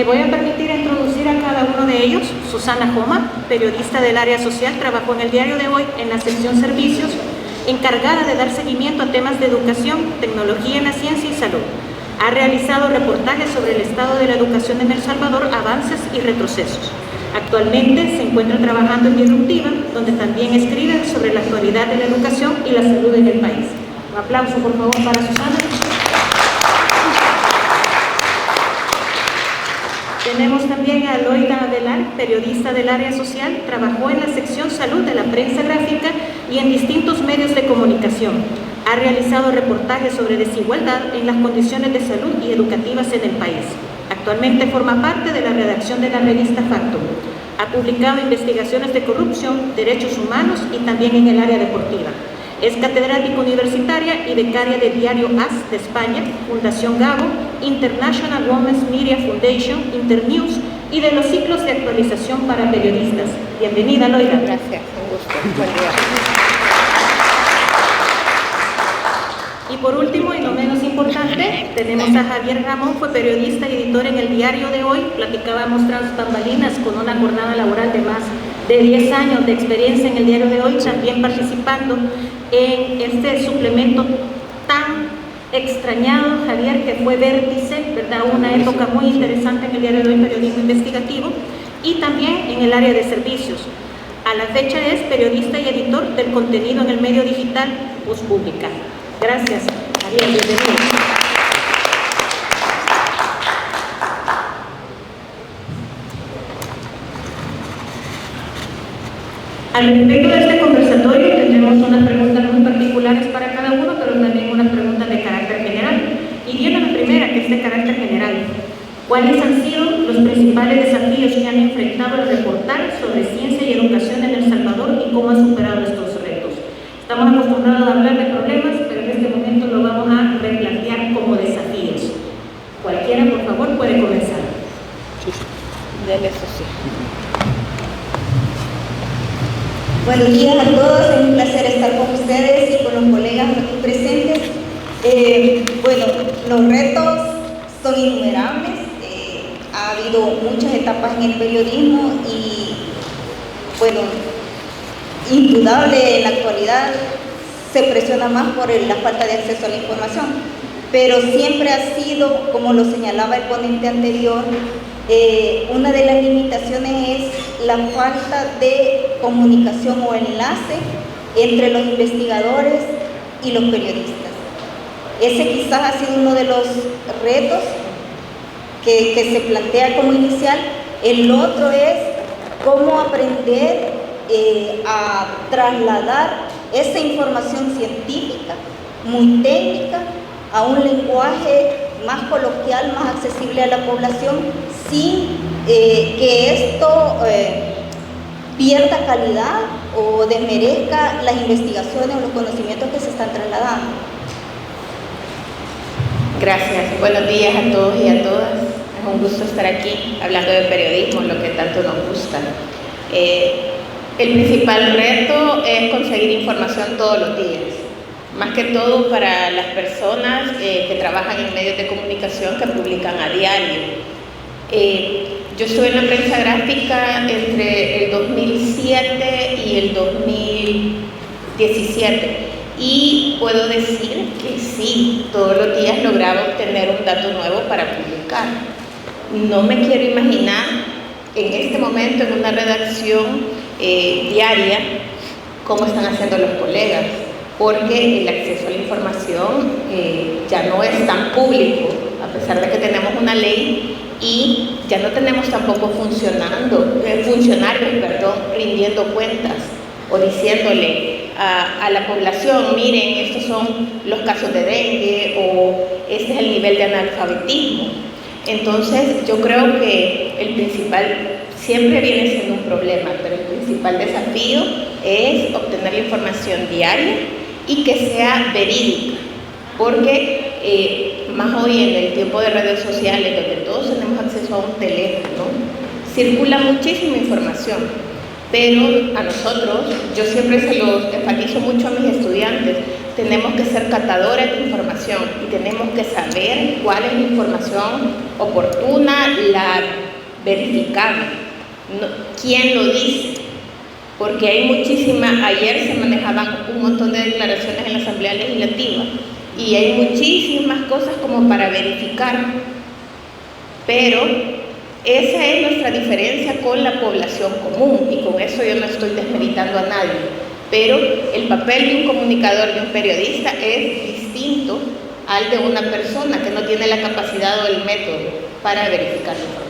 voy a permitir introducir a cada uno de ellos. Susana Joma, periodista del área social, trabajó en el diario de hoy en la sección servicios, encargada de dar seguimiento a temas de educación, tecnología en la ciencia y salud. Ha realizado reportajes sobre el estado de la educación en El Salvador, avances y retrocesos. Actualmente se encuentra trabajando en Disruptiva, donde también escribe sobre la actualidad de la educación y la salud en el país. Un aplauso, por favor, para Susana. Tenemos también a Loida Adelar, periodista del área social, trabajó en la sección salud de la prensa gráfica y en distintos medios de comunicación. Ha realizado reportajes sobre desigualdad en las condiciones de salud y educativas en el país. Actualmente forma parte de la redacción de la revista Factum. Ha publicado investigaciones de corrupción, derechos humanos y también en el área deportiva. Es catedrática universitaria y becaria de Diario AS de España, Fundación Gabo, International Women's Media Foundation, Internews y de los ciclos de actualización para periodistas. Bienvenida, Loida. Gracias, un gusto. Buen día. Y por último, y no menos importante, tenemos a Javier Ramón, fue periodista y editor en el diario de hoy. Platicábamos tras bambalinas con una jornada laboral de más de 10 años de experiencia en el diario de hoy, también participando en este suplemento tan extrañado, Javier, que fue Vértice, ¿verdad? Una época muy interesante en el diario de hoy, periodismo investigativo, y también en el área de servicios. A la fecha es periodista y editor del contenido en el medio digital Voz Pública. Gracias, Javier, bienvenido. Al respecto de este conversatorio tendremos unas preguntas muy particulares para cada uno, pero también unas preguntas de carácter general. Y viene la primera, que es de carácter general. ¿Cuáles han sido los principales desafíos que han enfrentado al reportar sobre ciencia y educación en El Salvador y cómo han superado estos retos? Estamos acostumbrados a hablar de problemas, pero en este momento lo vamos a replantear como desafíos. Cualquiera, por favor, puede comenzar. Dele eso sí. Buenos días a todos, es un placer estar con ustedes y con los colegas aquí presentes. Bueno, los retos son innumerables, ha habido muchas etapas en el periodismo y, bueno, indudable en la actualidad se presiona más por la falta de acceso a la información, pero siempre ha sido, como lo señalaba el ponente anterior, una de las limitaciones es la falta de comunicación o enlace entre los investigadores y los periodistas. Ese quizás ha sido uno de los retos que se plantea como inicial. El otro es cómo aprender a trasladar esa información científica, muy técnica, a un lenguaje más coloquial, más accesible a la población, sin que esto pierda calidad o desmerezca las investigaciones o los conocimientos que se están trasladando. Gracias. Buenos días a todos y a todas. Es un gusto estar aquí hablando de periodismo, lo que tanto nos gusta. El principal reto es conseguir información todos los días, más que todo para las personas que trabajan en medios de comunicación que publican a diario. Yo estuve en la prensa gráfica entre el 2007 y el 2017 y puedo decir que sí, todos los días lograba obtener un dato nuevo para publicar. No me quiero imaginar en este momento en una redacción diaria cómo están haciendo los colegas, porque el acceso a la información ya no es tan público, a pesar de que tenemos una ley y ya no tenemos tampoco funcionarios rindiendo cuentas o diciéndole a la población, miren, estos son los casos de dengue o este es el nivel de analfabetismo. Entonces yo creo que el principal siempre viene siendo un problema, pero el principal desafío es obtener la información diaria y que sea verídica, porque más hoy en el tiempo de redes sociales, donde todos tenemos acceso a un teléfono, circula muchísima información Pero a nosotros, yo siempre se los enfatizo mucho a mis estudiantes, tenemos que ser catadores de información y tenemos que saber cuál es la información oportuna, la verificable, quién lo dice, porque hay muchísimas, ayer se manejaban un montón de declaraciones en la Asamblea Legislativa y hay muchísimas cosas como para verificar, pero esa es nuestra diferencia con la población común y con eso yo no estoy desmeritando a nadie, pero el papel de un comunicador, de un periodista es distinto al de una persona que no tiene la capacidad o el método para verificar la información.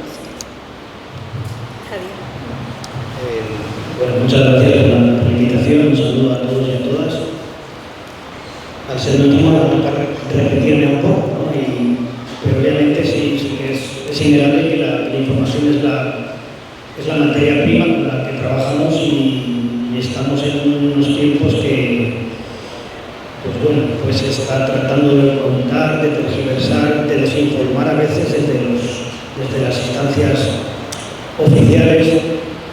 Bueno, muchas gracias por la invitación, un saludo a todos y a todas. Al ser mi último, repetirme un poco, ¿no? Pero obviamente sí que es innegable que la información es la materia prima con la que trabajamos y estamos en unos tiempos que, pues se está tratando de contar, de tergiversar, de desinformar a veces desde las instancias oficiales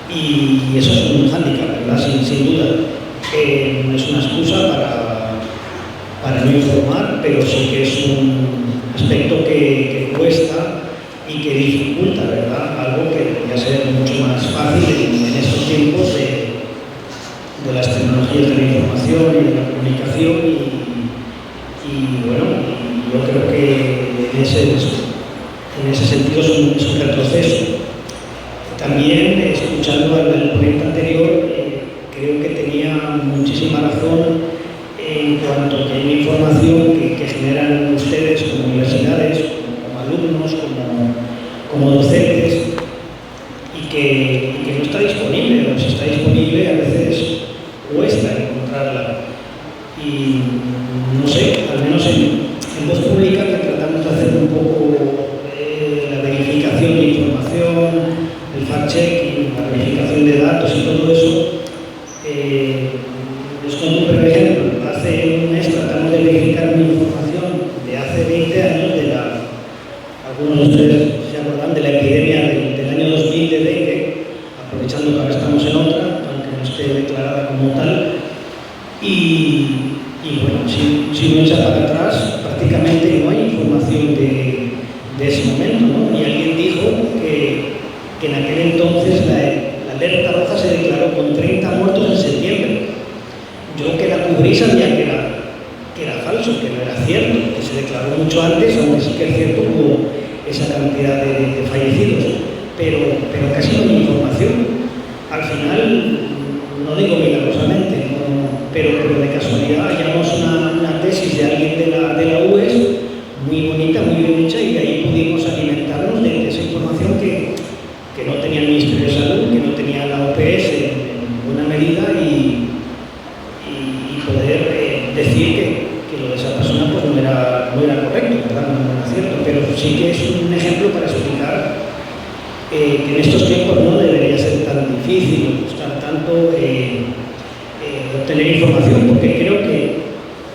y eso es un hándicap, ¿verdad? Sin duda. No es una excusa para no informar, pero sí que es un aspecto que cuesta y que dificulta, ¿verdad? Algo que debería ser mucho más fácil en estos tiempos de las tecnologías de la información y de la comunicación y bueno, yo creo que en ese sentido es un retroceso. También, escuchando al ponente anterior, creo que tenía muchísima razón en cuanto a que hay una información que generan ustedes como universidades, como alumnos, como docentes, y que no está disponible, o si está disponible a veces cuesta encontrarla. Y no sé, al menos en voz pública que tratamos de hacer un poco la verificación de información, el fact-checking, la verificación de datos y todo eso, les cuento un breve ejemplo. Hace un mes tratamos de verificar una información de hace 20 años algunos de ustedes se acordarán de la epidemia del año 2000 de dengue, aprovechando que ahora estamos en otra, aunque no esté declarada como tal, y bueno, si uno echa para atrás, prácticamente no hay información de ese momento, ¿no? Y alguien dijo que en aquel entonces la alerta roja se declaró con 30 muertos en septiembre. Yo que la cubrí sabía que era falso, que no era cierto, que se declaró mucho antes, aunque sí que es cierto hubo esa cantidad de fallecidos, pero casi no hay información. Al final, no digo milagrosamente, pero de casualidad hallamos una tesis de alguien de la UES muy bonita, muy bien hecha, y de ahí pudimos alimentarnos de esa información que no tenía el Ministerio de Salud, que no tenía la OPS en buena medida y poder decir que lo de esa persona pues no era correcto, ¿verdad? No era cierto, pero sí que es un ejemplo para explicar que en estos tiempos no debería ser tan difícil buscar tanto obtener información, porque creo que,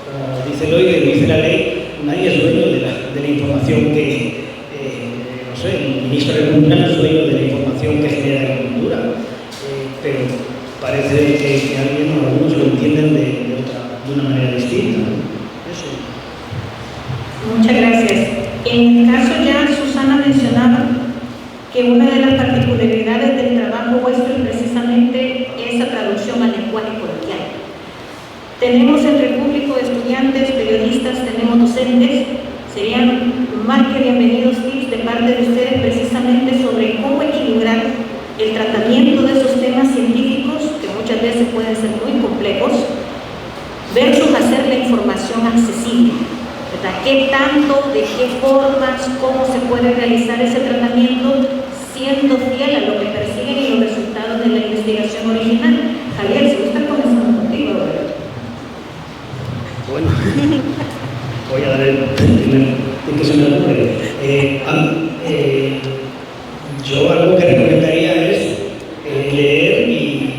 como dice el OIDE, dice la ley, nadie es dueño de la información que, no sé, el ministro de Cultura no es dueño de la información que genera la cultura, pero parece que alguien o algunos lo entienden de una manera distinta, ¿no? Eso. Muchas gracias. En el caso ya Susana mencionaba que una de las particularidades del trabajo vuestro es precisamente esa traducción al lenguaje coloquial. Tenemos entre el público estudiantes, periodistas, tenemos docentes. Serían más que bienvenidos tips de parte de ustedes precisamente sobre cómo equilibrar el tratamiento de esos temas científicos, que muchas veces pueden ser muy complejos, versus hacer la información accesible, ¿verdad? ¿Qué tanto, de qué formas, cómo se puede realizar ese tratamiento siendo fiel a lo que persiguen y los resultados de la investigación original? Javier, si gusta comenzando contigo ahora. Bueno, voy a dar el primer que se me ocurre. Yo algo que recomendaría es leer y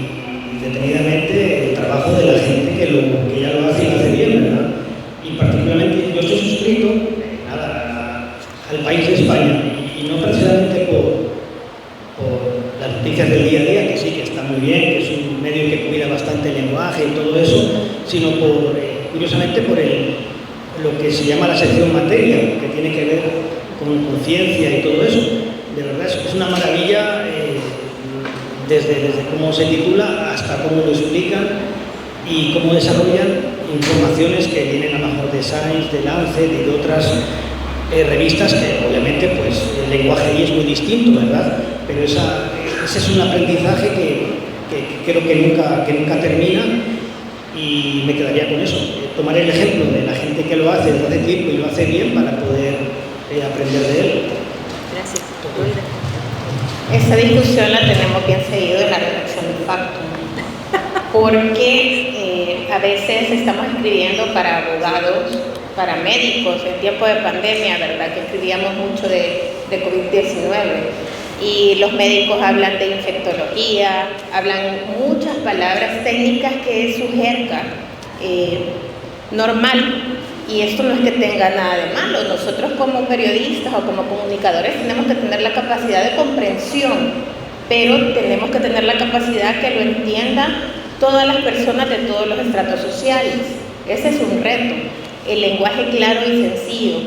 detenidamente el trabajo de la gente que ya lo hace y lo hace bien, ¿verdad? Y particularmente yo estoy suscrito al País de España y no precisamente por las noticias del día a día, que sí, que está muy bien, que lenguaje y todo eso, sino curiosamente por lo que se llama la sección materia, que tiene que ver con conciencia y todo eso. De verdad es una maravilla, desde cómo se titula hasta cómo lo explican y cómo desarrollan informaciones que vienen a lo mejor de Science, de Lancet y de otras revistas que obviamente pues el lenguaje ahí es muy distinto, ¿verdad? Pero ese es un aprendizaje que creo que nunca termina, y me quedaría con eso. Tomar el ejemplo de la gente que lo hace desde hace tiempo y lo hace bien para poder aprender de él. Gracias. Esta discusión la tenemos bien seguido en la redacción de Factum, porque a veces estamos escribiendo para abogados, para médicos. En tiempo de pandemia, ¿verdad?, que escribíamos mucho de COVID-19, y los médicos hablan de infectología, hablan muchas palabras técnicas que es su jerga normal, y esto no es que tenga nada de malo. Nosotros como periodistas o como comunicadores tenemos que tener la capacidad de comprensión, pero tenemos que tener la capacidad que lo entiendan todas las personas de todos los estratos sociales. Ese es un reto, el lenguaje claro y sencillo.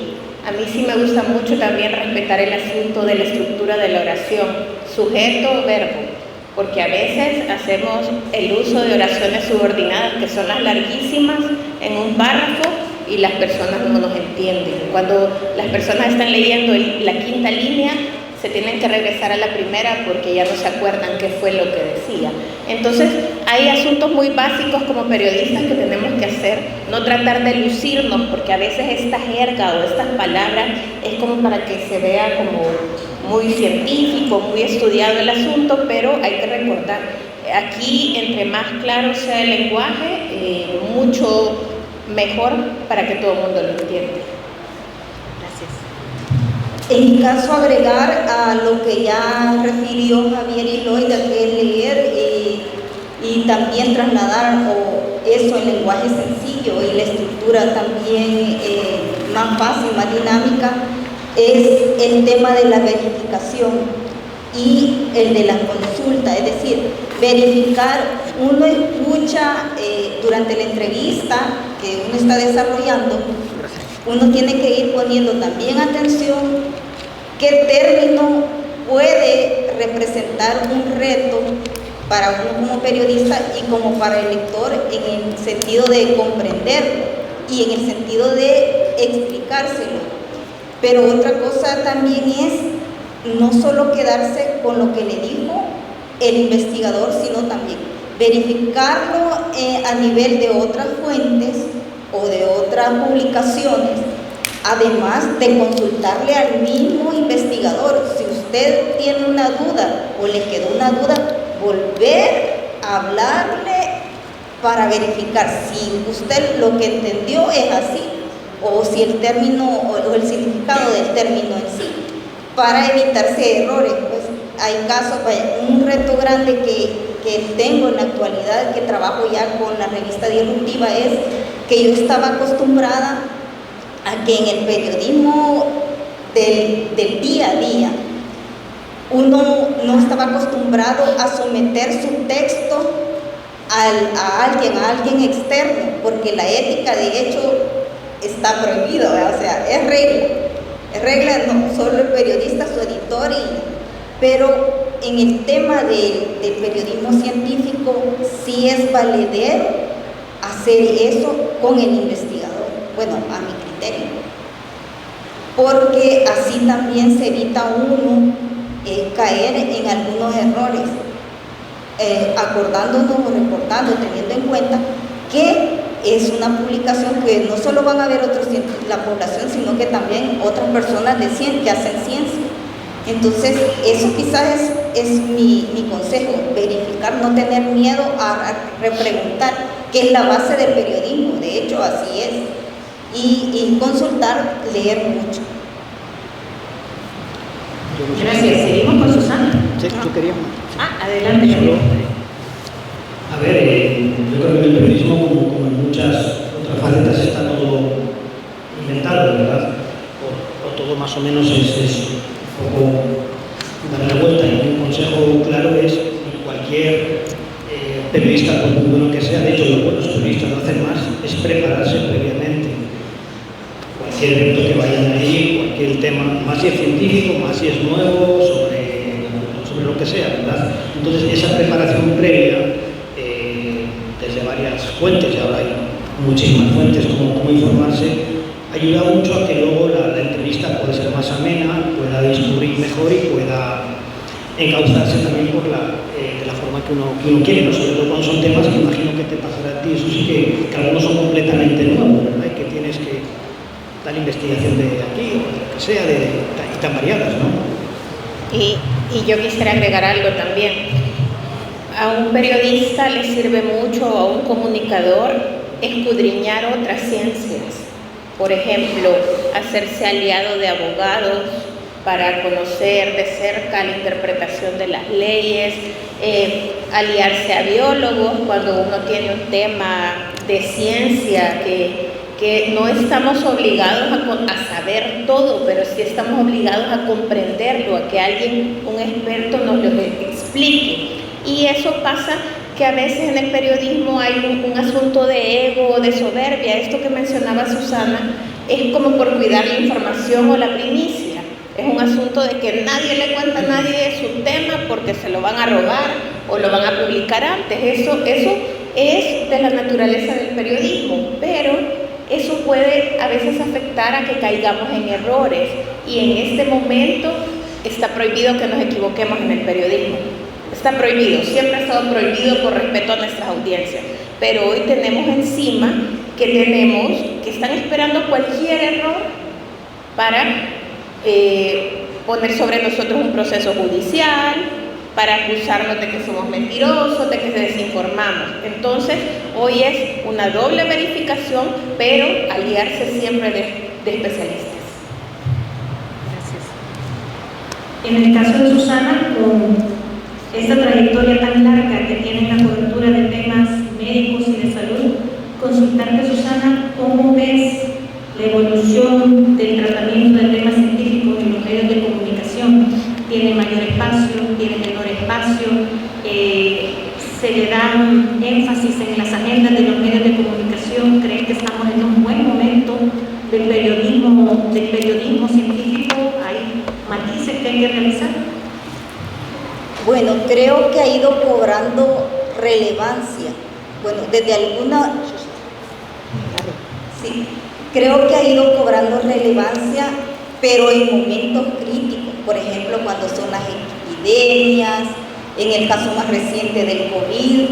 A mí sí me gusta mucho también respetar el asunto de la estructura de la oración, sujeto, verbo, porque a veces hacemos el uso de oraciones subordinadas, que son las larguísimas, en un párrafo, y las personas no nos entienden. Cuando las personas están leyendo la quinta línea, se tienen que regresar a la primera porque ya no se acuerdan qué fue lo que decía. Entonces, hay asuntos muy básicos como periodistas que tenemos que hacer, no tratar de lucirnos, porque a veces esta jerga o estas palabras es como para que se vea como muy científico, muy estudiado el asunto, pero hay que recordar, aquí entre más claro sea el lenguaje, mucho mejor para que todo el mundo lo entienda. Gracias. En mi caso, agregar a lo que ya refirió Javier y Loida, que es leer y también trasladar eso en lenguaje sencillo y la estructura también más fácil, más dinámica, es el tema de la verificación y el de la consulta, es decir, verificar. Uno escucha durante la entrevista que uno está desarrollando, uno tiene que ir poniendo también atención qué término puede representar un reto para uno como periodista y como para el lector, en el sentido de comprenderlo y en el sentido de explicárselo. Pero otra cosa también es no solo quedarse con lo que le dijo el investigador, sino también verificarlo a nivel de otras fuentes o de otras publicaciones, además de consultarle al mismo investigador. Si usted tiene una duda o le quedó una duda, volver a hablarle para verificar si usted lo que entendió es así, o si el término o el significado del término en sí, para evitarse errores. Pues hay casos, un reto grande que tengo en la actualidad, que trabajo ya con la revista Disruptiva, es que yo estaba acostumbrada a que en el periodismo del día a día uno no estaba acostumbrado a someter su texto a alguien externo, porque la ética de hecho está prohibida, o sea, es regla, no solo el periodista, su editor, pero en el tema del periodismo científico sí es valedero hacer eso con el investigador, bueno, a mi criterio, porque así también se evita uno caer en algunos errores, acordándonos o recordando, teniendo en cuenta que es una publicación que no solo van a ver la población, sino que también otras personas de ciencia, que hacen ciencia. Entonces, eso quizás es mi consejo, verificar, no tener miedo a repreguntar, que es la base del periodismo, de hecho así es, y consultar, leer mucho. Gracias. Seguimos con Susana. Sí, tú querías. Adelante. A ver, yo creo que el periodismo, como en muchas otras facetas, está todo inventado, ¿verdad? O todo más o menos es un poco darle la vuelta. Y un consejo claro es cualquier periodista, por muy bueno que sea, de hecho más si es científico, más si es nuevo, sobre lo que sea, ¿verdad? Entonces, esa preparación previa, desde varias fuentes, y ahora hay muchísimas fuentes como informarse, ayuda mucho a que luego la entrevista pueda ser más amena, pueda discurrir mejor y pueda encauzarse también por de la forma que uno quiere, ¿no? Sobre todo cuando son temas que imagino que te pasará a ti, eso sí que algunos son completamente nuevos, ¿verdad? Y que tienes que tal investigación de aquí o de lo que sea, y tan variadas, ¿no? Y yo quisiera agregar algo también. A un periodista le sirve mucho, a un comunicador, escudriñar otras ciencias. Por ejemplo, hacerse aliado de abogados para conocer de cerca la interpretación de las leyes, aliarse a biólogos cuando uno tiene un tema de ciencia que no estamos obligados a saber todo, pero sí estamos obligados a comprenderlo, a que alguien, un experto, nos lo explique. Y eso pasa que a veces en el periodismo hay un asunto de ego, de soberbia. Esto que mencionaba Susana es como por cuidar la información o la primicia. Es un asunto de que nadie le cuenta a nadie su tema porque se lo van a robar o lo van a publicar antes. Eso es de la naturaleza del periodismo, pero eso puede a veces afectar a que caigamos en errores. Y en este momento está prohibido que nos equivoquemos en el periodismo. Está prohibido, siempre ha estado prohibido por respeto a nuestras audiencias, pero hoy tenemos encima que están esperando cualquier error para poner sobre nosotros un proceso judicial, para acusarnos de que somos mentirosos, de que desinformamos. Entonces, hoy es una doble verificación, pero aliarse siempre de especialistas. Gracias. En el caso de Susana, con esta trayectoria tan larga que tiene en la cobertura de temas médicos y de salud, consultarte, Susana, ¿cómo ves la evolución del tratamiento de temas científicos en los medios de comunicación? ¿Tiene mayor espacio? ¿Tiene menor espacio? ¿Se le da énfasis en las agendas de los medios de comunicación? ¿Crees que estamos en un buen momento del periodismo científico? ¿Hay matices que hay que realizar? Bueno, creo que ha ido cobrando relevancia. Bueno, desde alguna... Sí, creo que ha ido cobrando relevancia, pero en momentos críticos. Por ejemplo, cuando son las epidemias, en el caso más reciente del COVID,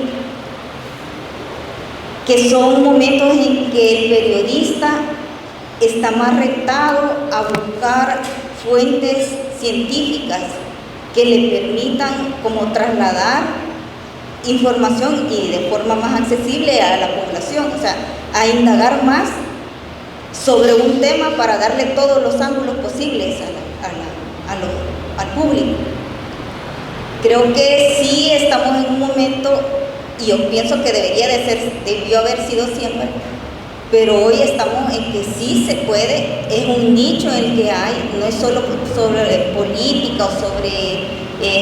que son momentos en que el periodista está más retado a buscar fuentes científicas que le permitan como trasladar información y de forma más accesible a la población, o sea, a indagar más sobre un tema para darle todos los ángulos posibles al público. Creo que sí estamos en un momento, y yo pienso que debió haber sido siempre, pero hoy estamos en que sí se puede, es un nicho en el que hay, no es solo sobre política o sobre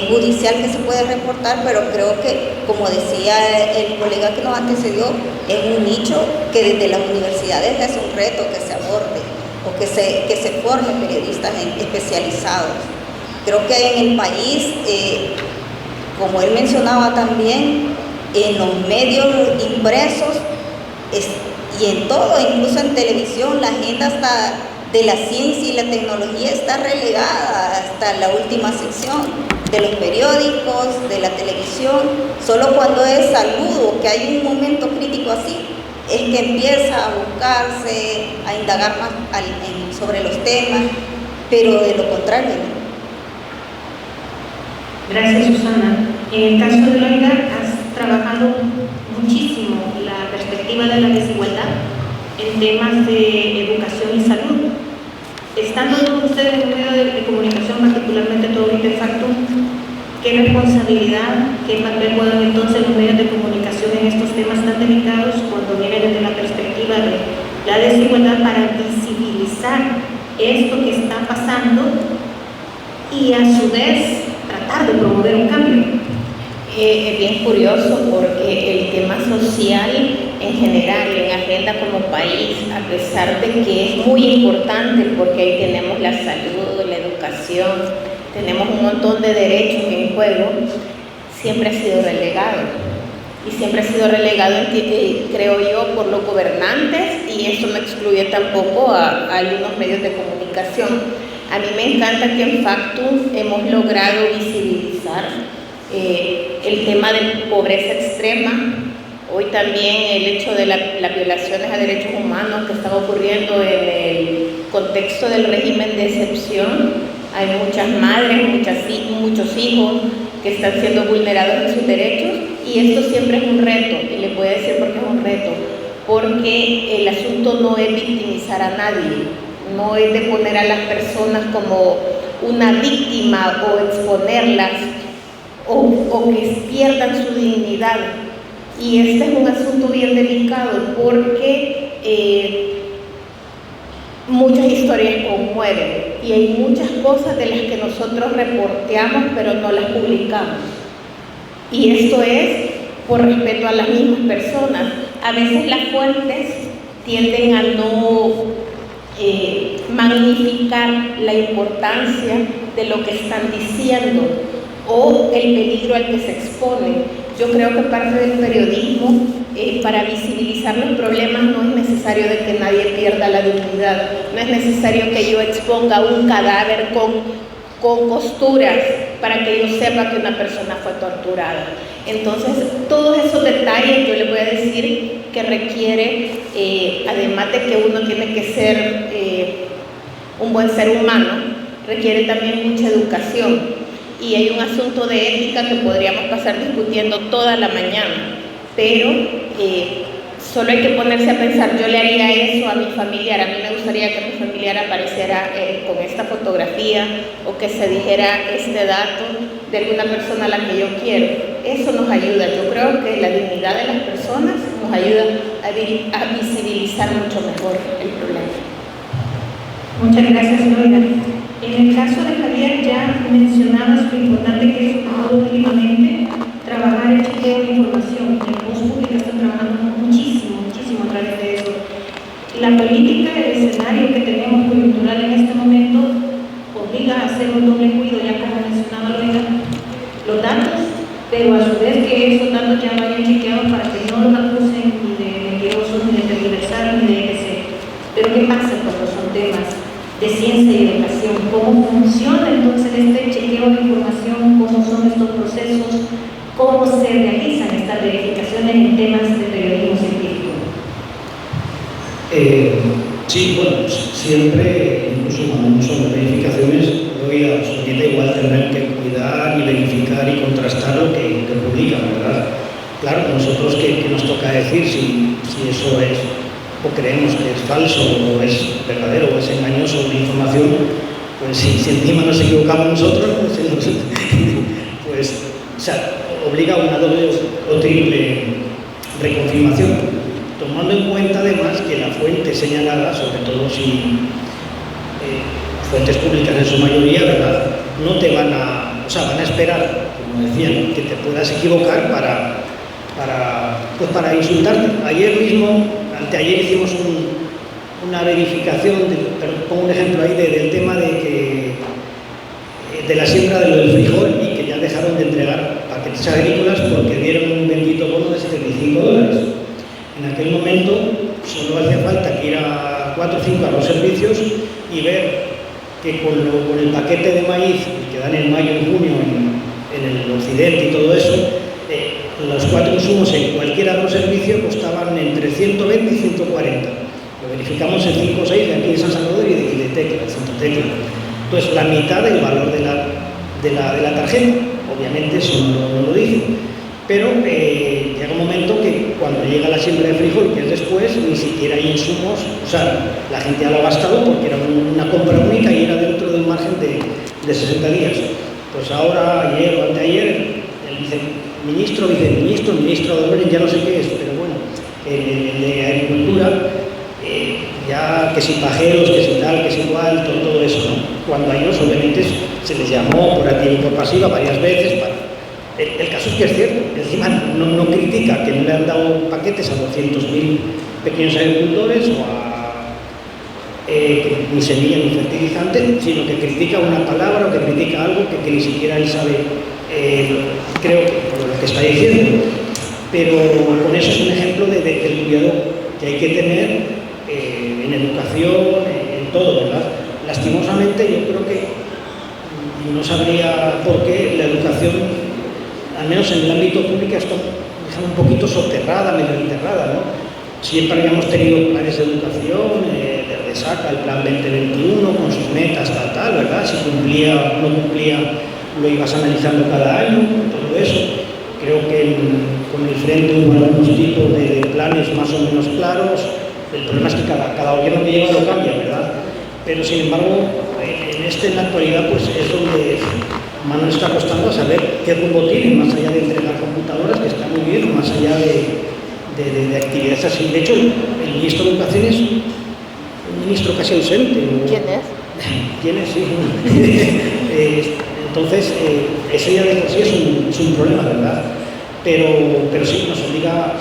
judicial que se puede reportar, pero creo que, como decía el colega que nos antecedió, es un nicho que desde las universidades es un reto que se aborde o que se forme periodistas especializados. Creo que en el país, como él mencionaba también, en los medios impresos y en todo, incluso en televisión, la agenda hasta de la ciencia y la tecnología está relegada hasta la última sección de los periódicos, de la televisión. Solo cuando es salud o que hay un momento crítico así, es que empieza a buscarse, a indagar más sobre los temas, pero de lo contrario no. Gracias, Susana. En el caso de Loida, has trabajado muchísimo la perspectiva de la desigualdad en temas de educación y salud. Estando todos ustedes en un medio de comunicación, particularmente todo Ipefactum, ¿qué responsabilidad, qué papel juegan entonces los medios de comunicación en estos temas tan delicados cuando viene desde la perspectiva de la desigualdad para visibilizar esto que está pasando y a su vez tratar de promover un cambio? Es bien curioso porque el tema social en general, en agenda como país, a pesar de que es muy importante porque ahí tenemos la salud, la educación, educación, tenemos un montón de derechos en juego, siempre ha sido relegado. Y siempre ha sido relegado, creo yo, por los gobernantes, y esto no excluye tampoco a algunos medios de comunicación. A mí me encanta que en Factum hemos logrado visibilizar el tema de pobreza extrema. Hoy también el hecho de las violaciones a derechos humanos que están ocurriendo en el contexto del régimen de excepción. Hay muchas madres, muchos hijos que están siendo vulnerados en sus derechos, y esto siempre es un reto, y les voy a decir por qué es un reto, porque el asunto no es victimizar a nadie, no es de poner a las personas como una víctima o exponerlas o que pierdan su dignidad. Y este es un asunto bien delicado porque muchas historias conmueven y hay muchas cosas de las que nosotros reporteamos pero no las publicamos. Y esto es por respeto a las mismas personas. A veces las fuentes tienden a no magnificar la importancia de lo que están diciendo o el peligro al que se exponen. Yo creo que parte del periodismo, para visibilizar los problemas, no es necesario de que nadie pierda la dignidad, no es necesario que yo exponga un cadáver con costuras para que yo sepa que una persona fue torturada. Entonces, todos esos detalles yo le voy a decir que requiere, además de que uno tiene que ser un buen ser humano, requiere también mucha educación. Y hay un asunto de ética que podríamos pasar discutiendo toda la mañana, pero solo hay que ponerse a pensar, yo le haría eso a mi familiar, a mí me gustaría que mi familiar apareciera con esta fotografía o que se dijera este dato de alguna persona a la que yo quiero. Eso nos ayuda, yo creo que la dignidad de las personas nos ayuda a visibilizar mucho mejor el problema. Muchas gracias, Loida. En el caso de Javier, ya mencionabas lo importante que es últimamente trabajar el chequeo de información. En Voz Pública está trabajando muchísimo a través de eso. La política, el escenario que tenemos coyuntural en este momento obliga a hacer un doble cuidado, ya como mencionaba Loida, los datos, pero a su vez que esos datos ya vayan chequeados para que no los acusen ni de mentirosos, ni de tergiversados, ni de etc. Pero ¿qué pasa cuando son temas de ciencia y educación? ¿Cómo funciona entonces este chequeo de información? ¿Cómo son estos procesos? ¿Cómo se realizan estas verificaciones en temas de periodismo científico? Sí, bueno, siempre, incluso cuando son verificaciones, hoy a solicita igual tener que cuidar y verificar y contrastar lo que publican, ¿verdad? Claro, nosotros ¿qué nos toca decir si eso es o creemos que es falso o es verdadero o es engañoso una información? Pues si encima nos equivocamos nosotros, pues o sea, obliga a una doble o triple reconfirmación, tomando en cuenta además que la fuente señalada, sobre todo si fuentes públicas en su mayoría, ¿verdad?, no te van a, o sea, van a esperar, como decían, que te puedas equivocar para insultarte. Ayer mismo, anteayer hicimos una verificación, pero pongo un ejemplo ahí del tema de la siembra del frijol y que ya dejaron de entregar paquetes agrícolas porque dieron un bendito bono de $75. En aquel momento solo hacía falta que ir a 4 o 5 a los servicios y ver que con el paquete de maíz que dan en mayo y junio en el occidente y todo eso, los 4 insumos en cualquiera de los servicios costaban entre 120 y 140. Lo verificamos en 5 o 6 de aquí de San Salvador y de Tecla, de Santa Tecla. Entonces, la mitad del valor de la tarjeta. Obviamente eso no lo dice. Pero llega un momento que cuando llega la siembra de frijol, que es después, ni siquiera hay insumos. O sea, la gente ya lo ha gastado porque era una compra única y era dentro de un margen de 60 días. Pues ahora, ayer o anteayer, el viceministro de Obras, ya no sé qué es, pero bueno, el de Agricultura, ya que si pajeros, que si tal, que si igual, todo eso, ¿no? Cuando a ellos obviamente se les llamó por activa y por pasiva varias veces para... El caso es que es cierto, encima no critica que no le han dado paquetes a 200.000 pequeños agricultores o a que ni semilla ni fertilizante, sino que critica una palabra o que critica algo que ni siquiera él sabe, creo que por lo que está diciendo. Pero con eso es un ejemplo del cuidado que hay que tener en educación, en todo, ¿verdad? Lastimosamente yo creo que no sabría por qué la educación, al menos en el ámbito público, está un poquito soterrada, medio enterrada, ¿no? Siempre habíamos tenido planes de educación, desde SACA, el plan 2021, con sus metas, tal, ¿verdad? Si cumplía o no cumplía, lo ibas analizando cada año, todo eso. Creo que con el Frente hubo algunos tipos de planes más o menos claros. El problema es que cada gobierno que llega lo cambia, ¿verdad? Pero sin embargo, en la actualidad, pues es donde más nos está costando saber qué rumbo tiene, más allá de entregar computadoras, que está muy bien, más allá de actividades así. De hecho, el ministro de Educación es un ministro casi ausente. ¿Quién es? ¿Quién es? Sí. Entonces, eso ya de por sí es un problema, ¿verdad? Pero sí, nos obliga,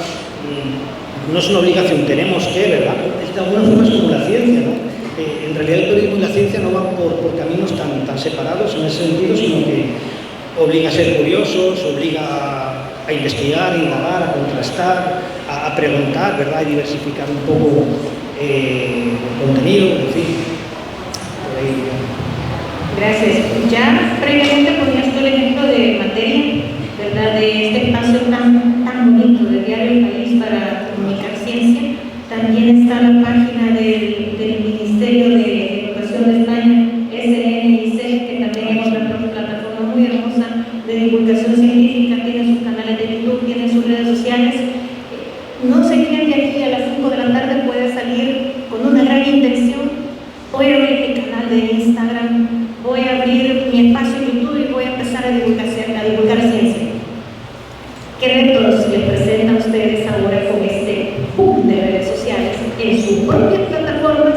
no es una obligación, tenemos que, ¿verdad? De alguna forma es como la ciencia, ¿no? En realidad el periodismo y la ciencia no van por caminos tan separados en ese sentido, sino que obliga a ser curiosos, obliga a investigar, a indagar, a contrastar, a preguntar, ¿verdad? A diversificar un poco el contenido, en fin. Por ahí. Gracias. Ya previamente ponías tú el ejemplo de materia, ¿verdad? De este espacio tan bonito del diario El País para comunicar ciencia. También está la página del Ministerio de Educación de España, SNIC, que también es otra plataforma muy hermosa de divulgación científica, tiene sus canales de YouTube, tiene sus redes sociales. No sé quién de aquí a las 5 de la tarde puede salir con una gran intención. Voy a abrir mi canal de Instagram, voy a abrir mi espacio en YouTube y voy a empezar a divulgar ciencia. ¿Qué retos les presenta a ustedes ahora con este boom de redes sociales en sus propias plataformas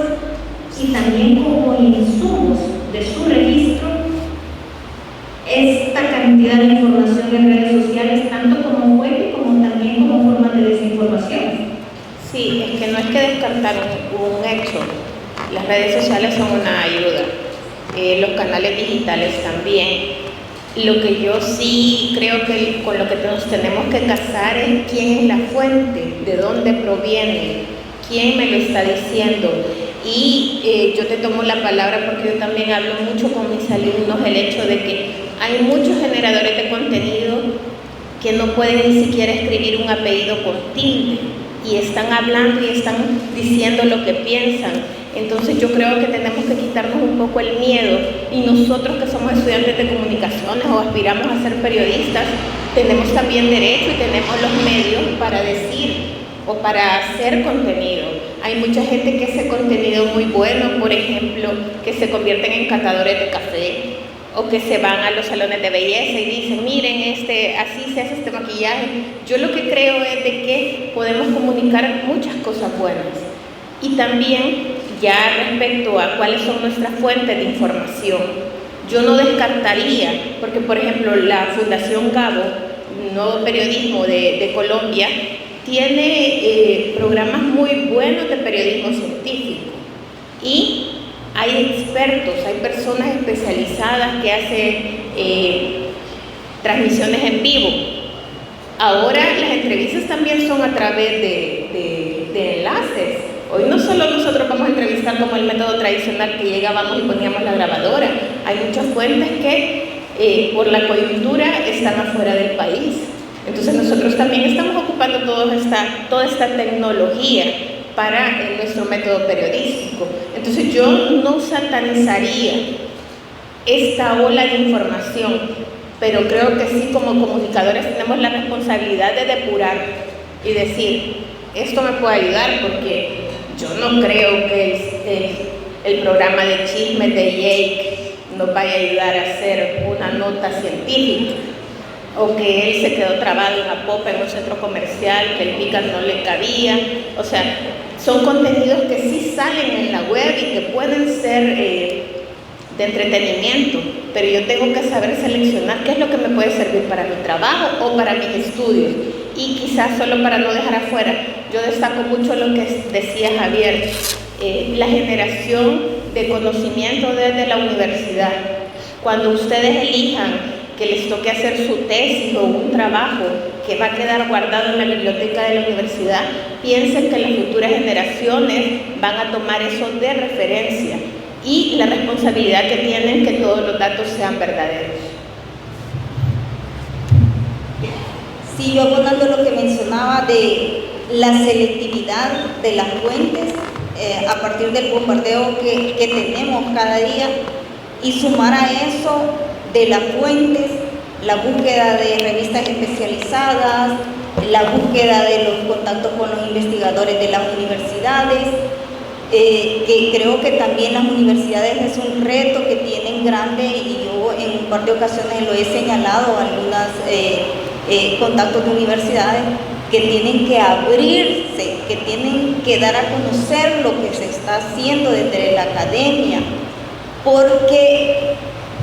y también como insumos de su registro esta cantidad de información en redes sociales, tanto como fuente como también como forma de desinformación? Sí, es que no hay que descartar un hecho. Las redes sociales son una ayuda, los canales digitales también. Lo que yo sí creo que con lo que nos tenemos que casar es quién es la fuente, de dónde proviene, quién me lo está diciendo. Y yo te tomo la palabra porque yo también hablo mucho con mis alumnos el hecho de que hay muchos generadores de contenido que no pueden ni siquiera escribir un apellido con tilde y están hablando y están diciendo lo que piensan. Entonces yo creo que tenemos que quitarnos un poco el miedo, y nosotros que somos estudiantes de comunicaciones o aspiramos a ser periodistas, tenemos también derecho y tenemos los medios para decir o para hacer contenido. Hay mucha gente que hace contenido muy bueno, por ejemplo, que se convierten en catadores de café o que se van a los salones de belleza y dicen, miren, así se hace este maquillaje. Yo lo que creo es de que podemos comunicar muchas cosas buenas. Y también, ya respecto a cuáles son nuestras fuentes de información, yo no descartaría, porque por ejemplo la Fundación Gabo, Nuevo Periodismo de Colombia, tiene programas muy buenos de periodismo científico y hay expertos, hay personas especializadas que hacen transmisiones en vivo. Ahora las entrevistas también son a través de enlaces. Hoy no solo nosotros vamos a entrevistar como el método tradicional que llegábamos y poníamos la grabadora, hay muchas fuentes que por la coyuntura están afuera del país. Entonces nosotros también estamos ocupando toda esta tecnología para nuestro método periodístico. Entonces yo no satanizaría esta ola de información, pero creo que sí, como comunicadores tenemos la responsabilidad de depurar y decir, esto me puede ayudar, porque yo no creo que el programa de chismes de Jake nos vaya a ayudar a hacer una nota científica, o que él se quedó trabado en la popa en un centro comercial, que el pícaro no le cabía. O sea, son contenidos que sí salen en la web y que pueden ser de entretenimiento, pero yo tengo que saber seleccionar qué es lo que me puede servir para mi trabajo o para mis estudios. Y quizás solo para no dejar afuera, yo destaco mucho lo que decía Javier, la generación de conocimiento desde la universidad. Cuando ustedes elijan que les toque hacer su tesis o un trabajo que va a quedar guardado en la biblioteca de la universidad, piensen que las futuras generaciones van a tomar eso de referencia y la responsabilidad que tienen que todos los datos sean verdaderos. Sí, yo abonando lo que mencionaba de la selectividad de las fuentes a partir del bombardeo que tenemos cada día, y sumar a eso de las fuentes, la búsqueda de revistas especializadas, la búsqueda de los contactos con los investigadores de las universidades, que creo que también las universidades es un reto que tienen grande, y yo en un par de ocasiones lo he señalado, algunos contactos de universidades que tienen que abrirse, que tienen que dar a conocer lo que se está haciendo desde la academia, porque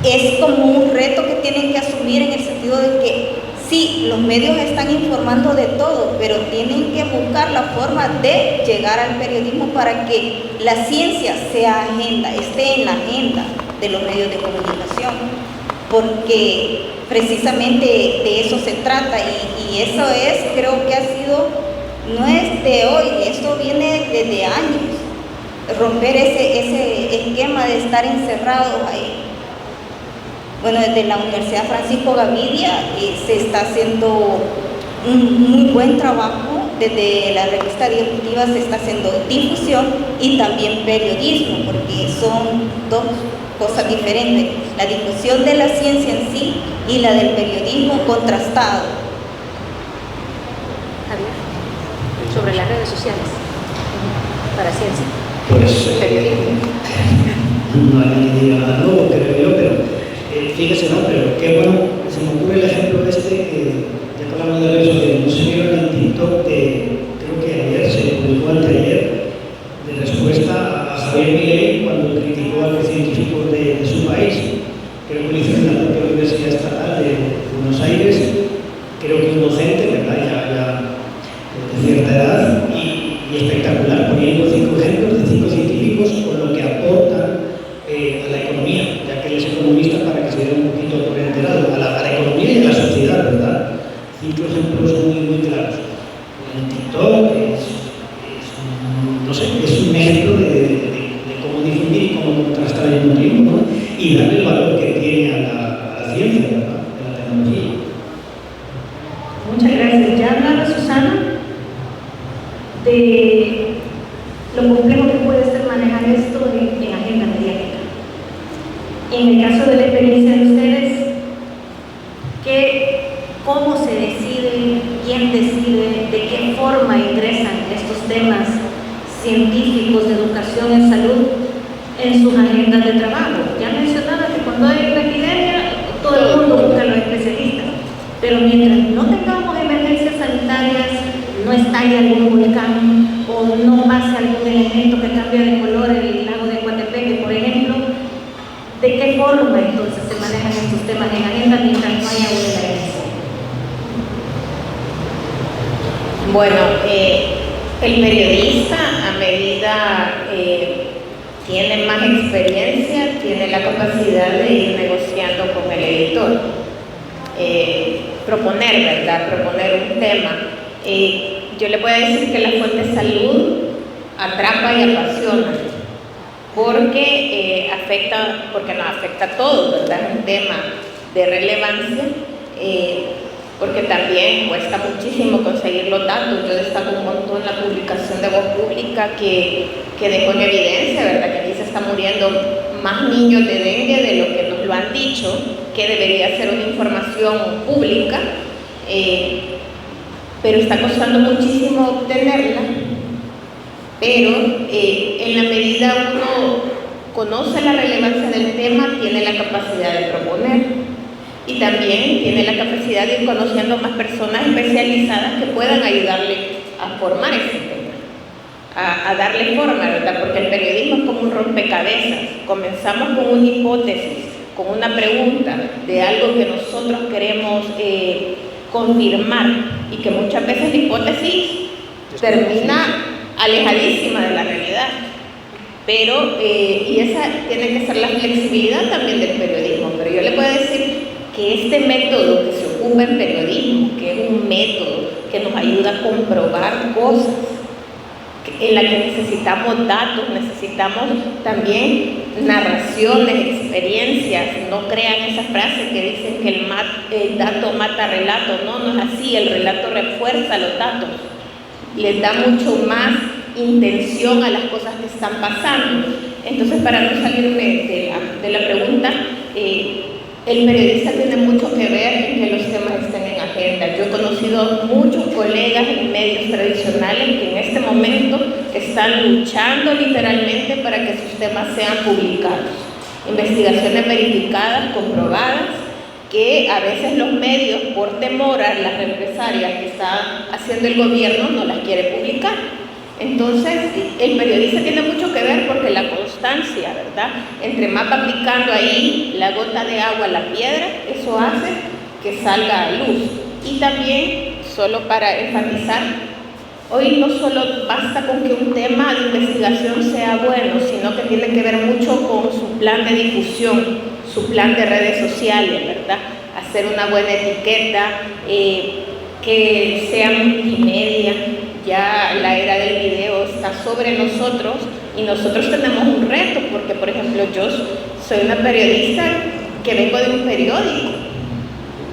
es como un reto que tienen que asumir en el sentido de que sí, los medios están informando de todo, pero tienen que buscar la forma de llegar al periodismo para que la ciencia sea agenda, esté en la agenda de los medios de comunicación, porque precisamente de eso se trata, y eso es, creo que ha sido, no es de hoy, esto viene desde años, romper ese esquema de estar encerrados ahí. Bueno, desde la Universidad Francisco Gavidia se está haciendo un muy buen trabajo, desde la revista Disruptiva se está haciendo difusión y también periodismo, porque son dos cosas diferentes, la difusión de la ciencia en sí y la del periodismo contrastado. Javier, sobre las redes sociales para ciencia. Pues Periodismo. no hay ni que diga nada nuevo, creo yo, pero fíjese, no, pero qué bueno, se me ocurre el ejemplo ya que hablamos de redes sociales, no se vieron en TikTok, creo que ayer se publicó anteayer, de respuesta a Javier Milei cuando criticó a los científicos de su país. Creo que lo hizo en la propia Universidad Estatal de Buenos Aires, creo que un docente, ¿verdad? Ya de cierta edad, y espectacular, poniendo 5 ejemplos de 5 científicos con lo que aportan a la economía, ya que él es economista, para que se vea un poquito por enterado, a la economía y a la sociedad, ¿verdad? 5 ejemplos muy claros. En TikTok no sé, es un ejemplo de cómo difundir y cómo contrastar el mismo tiempo, ¿no? Y darle el valor que tiene a la ciencia, ¿verdad? A la tecnología. Muchas gracias. Ya hablaba Susana de lo complejo que puede ser manejar esto en agenda mediática. En el caso de la experiencia de ustedes, ¿cómo se decide, quién decide, de qué forma ingresan estos temas científicos de educación en salud en sus agendas de trabajo? Ya mencionaba que cuando hay una epidemia, todo el mundo busca a los especialistas, pero mientras no tengamos emergencias sanitarias, no estalle algún volcán o no pase algún elemento que cambie de color el lago de Coatepeque, por ejemplo, ¿de qué forma entonces se manejan estos temas en agenda mientras no haya una emergencia? Bueno, el periodista, a medida tiene más experiencia, tiene la capacidad de ir negociando con el editor, proponer un tema. Yo le puedo decir que la fuente salud atrapa y apasiona, porque nos afecta a todos, ¿verdad? Es un tema de relevancia, porque también cuesta muchísimo conseguir los datos. Yo destaco un montón la publicación de Voz Pública que dejó en evidencia, ¿verdad?, que aquí se están muriendo más niños de dengue de lo que nos lo han dicho, que debería ser una información pública, pero está costando muchísimo obtenerla. Pero en la medida uno conoce la relevancia del tema, tiene la capacidad de proponer. Y también tiene la capacidad de ir conociendo más personas especializadas que puedan ayudarle a formar ese tema, a darle forma, ¿verdad? Porque el periodismo es como un rompecabezas. Comenzamos con una hipótesis, con una pregunta de algo que nosotros queremos confirmar, y que muchas veces la hipótesis termina alejadísima de la realidad. Pero, y esa tiene que ser la flexibilidad también del periodismo, pero yo le puedo decir que este método que se ocupa en periodismo, que es un método que nos ayuda a comprobar cosas, en la que necesitamos datos, necesitamos también narraciones, experiencias. No crean esas frases que dicen que el dato mata relato. No, no es así. El relato refuerza los datos, les da mucho más intención a las cosas que están pasando. Entonces, para no salirme de la pregunta, el periodista tiene mucho que ver en que los temas estén en agenda. Yo he conocido muchos colegas en medios tradicionales que en este momento están luchando literalmente para que sus temas sean publicados. Investigaciones verificadas, comprobadas, que a veces los medios, por temor a las represalias que está haciendo el gobierno, no las quiere publicar. Entonces, el periodista tiene mucho que ver porque la constancia, ¿verdad? Entre más va aplicando ahí la gota de agua a la piedra, eso hace que salga a luz. Y también, solo para enfatizar, hoy no solo basta con que un tema de investigación sea bueno, sino que tiene que ver mucho con su plan de difusión, su plan de redes sociales, ¿verdad? Hacer una buena etiqueta, que sea multimedia. Ya la era del video está sobre nosotros y nosotros tenemos un reto porque, por ejemplo, yo soy una periodista que vengo de un periódico,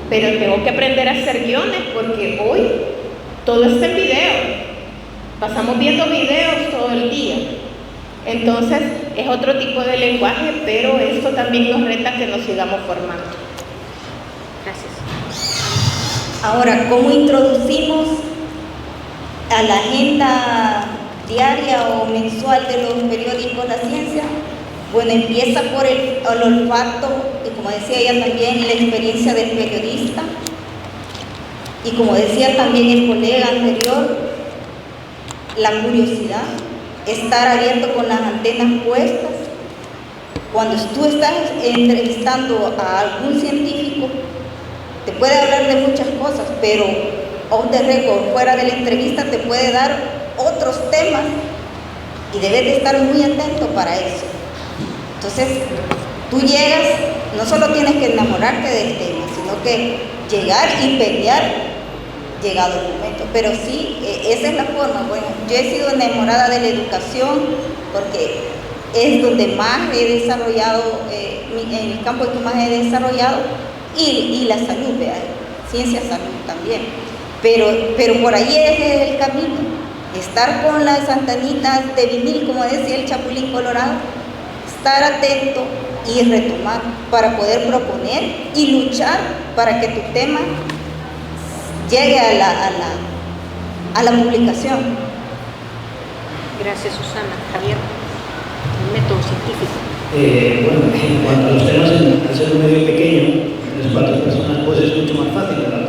pero tengo que aprender a hacer guiones porque hoy todo está en video. Pasamos viendo videos todo el día. Entonces, es otro tipo de lenguaje, pero esto también nos reta que nos sigamos formando. Gracias. Ahora, ¿cómo introducimos a la agenda diaria o mensual de los periódicos la ciencia? Bueno, empieza por el olfato, y como decía ella también, la experiencia del periodista, y como decía también el colega anterior, la curiosidad, estar abierto con las antenas puestas. Cuando tú estás entrevistando a algún científico, te puede hablar de muchas cosas, pero off the record, fuera de la entrevista, te puede dar otros temas y debes de estar muy atento para eso. Entonces, tú llegas, no solo tienes que enamorarte del tema, sino que llegar y pelear llegado el momento. Pero sí, esa es la forma. Bueno, yo he sido enamorada de la educación porque es donde más he desarrollado, en el campo que más he desarrollado, y la salud, ¿verdad? Ciencia, salud también. Pero por ahí es el camino, estar con las antenitas de vinil, como decía el Chapulín Colorado, estar atento y retomar para poder proponer y luchar para que tu tema llegue a la publicación. Gracias, Susana. Javier, el método científico. Bueno, en cuanto a los temas, al ser un medio pequeño, 3 o 4 personas, pues es mucho más fácil, ¿verdad?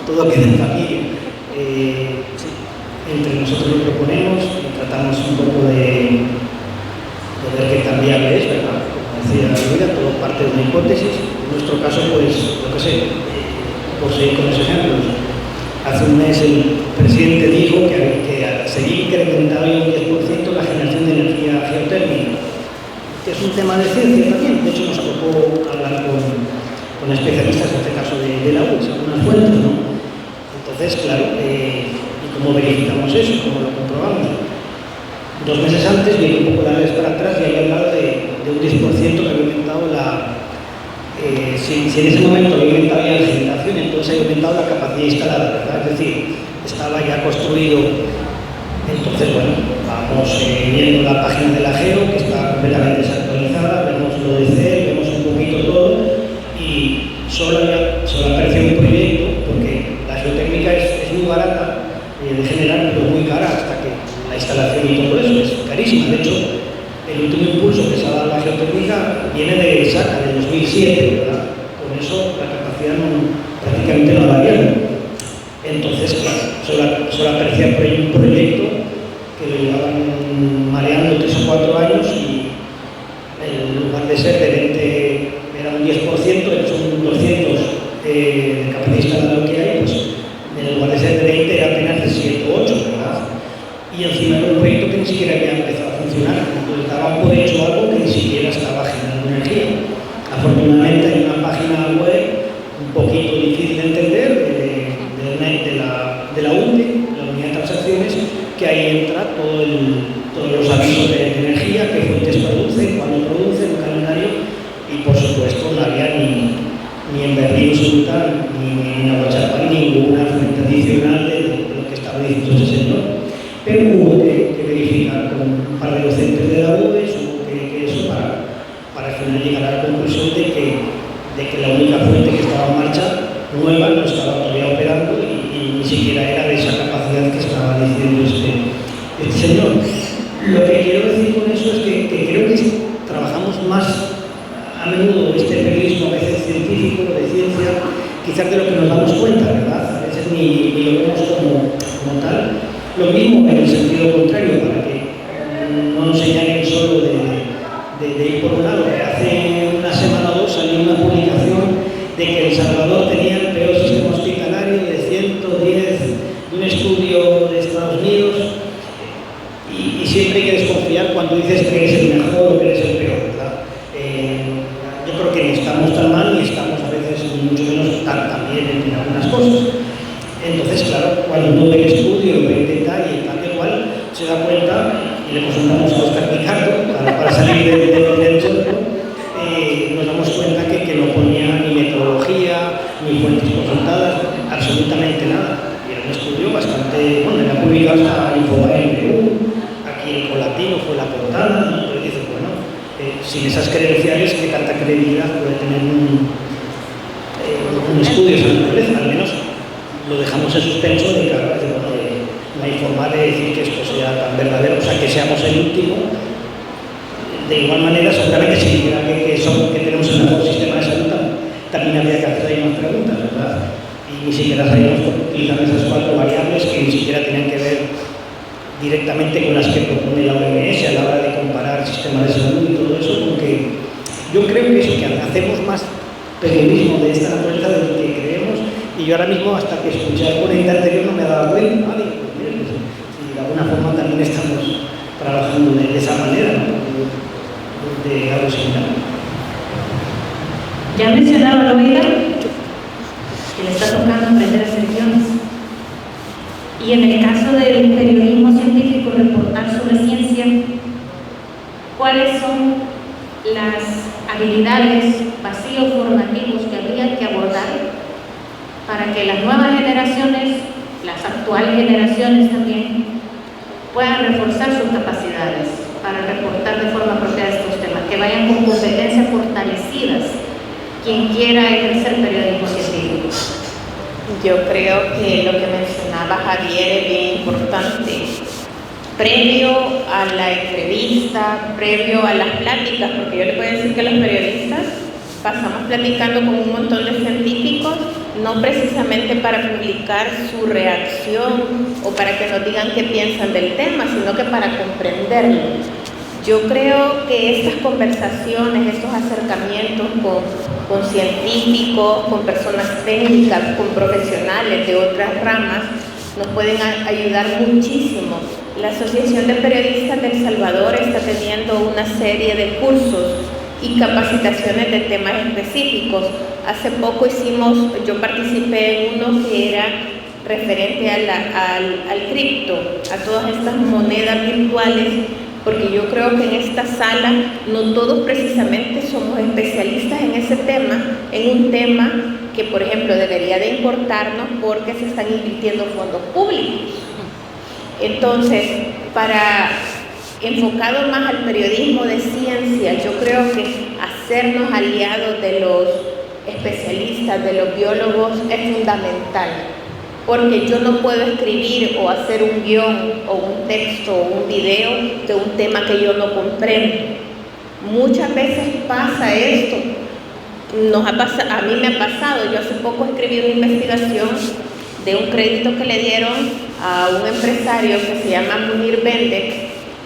Todo queda en familia. Entre nosotros lo proponemos y tratamos un poco de ver qué tan viable es, ¿verdad? Como decía Luisa, todo parte de una hipótesis. En nuestro caso, pues, lo que sé, por seguir con los ejemplos, hace un mes el presidente dijo que seguir incrementando un 10% la generación de energía geotérmica, que es un tema de ciencia también. De hecho, nos tocó hablar con especialistas, en este caso de la UIS, algunas fuentes, ¿no? Entonces, claro, ¿y cómo verificamos eso? ¿Cómo lo comprobamos? 2 meses antes, viendo un poco la vez para atrás, ya había hablado de un 10% que había aumentado si en ese momento había aumentado ya la generación, entonces había aumentado la capacidad instalada, ¿verdad? Es decir, estaba ya construido. Entonces, bueno, vamos viendo la página de la GEO, que está completamente desactualizada, vemos lo de CEL, vemos un poquito todo, y solo apareció un proyecto, porque la geotérmica es muy barata de generar, pero muy cara, hasta que la instalación y todo eso es carísima. De hecho, el último impulso que se ha dado a la geotérmica viene de SACA, de 2007, ¿verdad? Con eso la capacidad prácticamente no ha variado. Entonces, claro, solo aparecía por ahí un proyecto que lo llevaban mareando 3 o 4 años y en lugar de ser de 20, era un 10%, son 200 de capacidad instalada lo que hay, pues en lugar de ser de 20 era apenas de 7 o 8, ¿verdad? Y encima final un proyecto que ni siquiera había empezado a funcionar, entonces daban por hecho algo que ni siquiera estaba generando energía. Afortunadamente hay una página web un poquito difícil de entender de la UTE, la unidad de transacciones, que ahí entra todos los avisos de energía, qué fuentes producen, cuándo producen, un calendario, y por supuesto no había ni en Berlín Sultán, ni en Aguachapán, ninguna fuente adicional de lo que estaba diciendo ese señor. Pero hubo que verificar con un par de docentes de la UTE, supongo que eso para al final llegar a la conclusión de que la única fuente que estaba en marcha nueva no estaba todavía operando y ni siquiera era de esa capacidad que estaba diciendo este señor. Lo que quiero decir con eso es que creo que trabajamos más a menudo este periodismo a veces científico, de ciencia, quizás de lo que nos damos cuenta, ¿verdad? A veces ni lo vemos como tal. Lo mismo en el sentido contrario, para que no nos engañen solo de ir por un lado. Hace una semana o dos salió una publicación de que El Salvador tenía el peor sistema hospitalario de 110 de un estudio de Estados Unidos, y siempre hay que desconfiar cuando dices que eres el mejor o que eres el peor, ¿verdad? Yo creo que ni estamos tan mal ni estamos a veces mucho menos tan bien en algunas cosas. Entonces, claro, cuando uno ve el estudio, ve el detalle, tal que cual, se da cuenta, y le consultamos a Oscar Picardo para salir del centro, nos damos cuenta que no ponía ni metodología, ni fuentes consultadas, absolutamente nada. Y era un estudio bastante, bueno, era publicado hasta Infobae en Perú, aquí el Colatino fue la portada, ¿no? Entonces dices, bueno, sin esas credenciales, ¿qué tanta credibilidad puede tener un estudio de esa naturaleza? Al menos lo dejamos en suspenso de cara de la forma de decir que esto sea tan verdadero, o sea, que seamos el último. De igual manera, seguramente si dijera que tenemos el mejor sistema de salud, también habría que hacer ahí más preguntas, ¿verdad? Y ni siquiera sabíamos utilizar esas 4 variables que ni siquiera tenían que ver directamente con las que propone la OMS a la hora de comparar sistemas de salud y todo eso, porque yo creo que eso, que hacemos más periodismo de esta naturaleza de lo que creemos, y yo ahora mismo, hasta que escuché el ponente anterior, no me daba cuenta, ¿vale? Y de alguna forma también estamos trabajando de esa manera, ¿no? De algo similar. Ya mencionaba Loida que le está tocando aprender a hacer guiones. Y en el caso del periodismo científico, reportar sobre ciencia, ¿cuáles son las habilidades, vacíos formativos que habría que abordar para que las nuevas generaciones, las actuales generaciones también, puedan reforzar sus capacidades para reportar de forma propia estos temas, que vayan con competencias fortalecidas quien quiera ejercer periodismo científico? Yo creo que lo que mencionaba Javier es bien importante. Previo a la entrevista, previo a las pláticas, porque yo le puedo decir que los periodistas pasamos platicando con un montón de científicos, no precisamente para publicar su reacción o para que nos digan qué piensan del tema, sino que para comprenderlo. Yo creo que estas conversaciones, estos acercamientos con científicos, con personas técnicas, con profesionales de otras ramas, nos pueden ayudar muchísimo. La Asociación de Periodistas de El Salvador está teniendo una serie de cursos y capacitaciones de temas específicos. Hace poco yo participé en uno que era referente al cripto, a todas estas monedas virtuales, porque yo creo que en esta sala no todos precisamente somos especialistas en ese tema, en un tema que, por ejemplo, debería de importarnos porque se están invirtiendo fondos públicos. Entonces, enfocado más al periodismo de ciencia, yo creo que hacernos aliados de los especialistas, de los biólogos, es fundamental. Porque yo no puedo escribir o hacer un guión o un texto o un video de un tema que yo no comprendo. Muchas veces pasa esto. A mí me ha pasado. Yo hace poco escribí una investigación de un crédito que le dieron a un empresario que se llama Munir Bendek.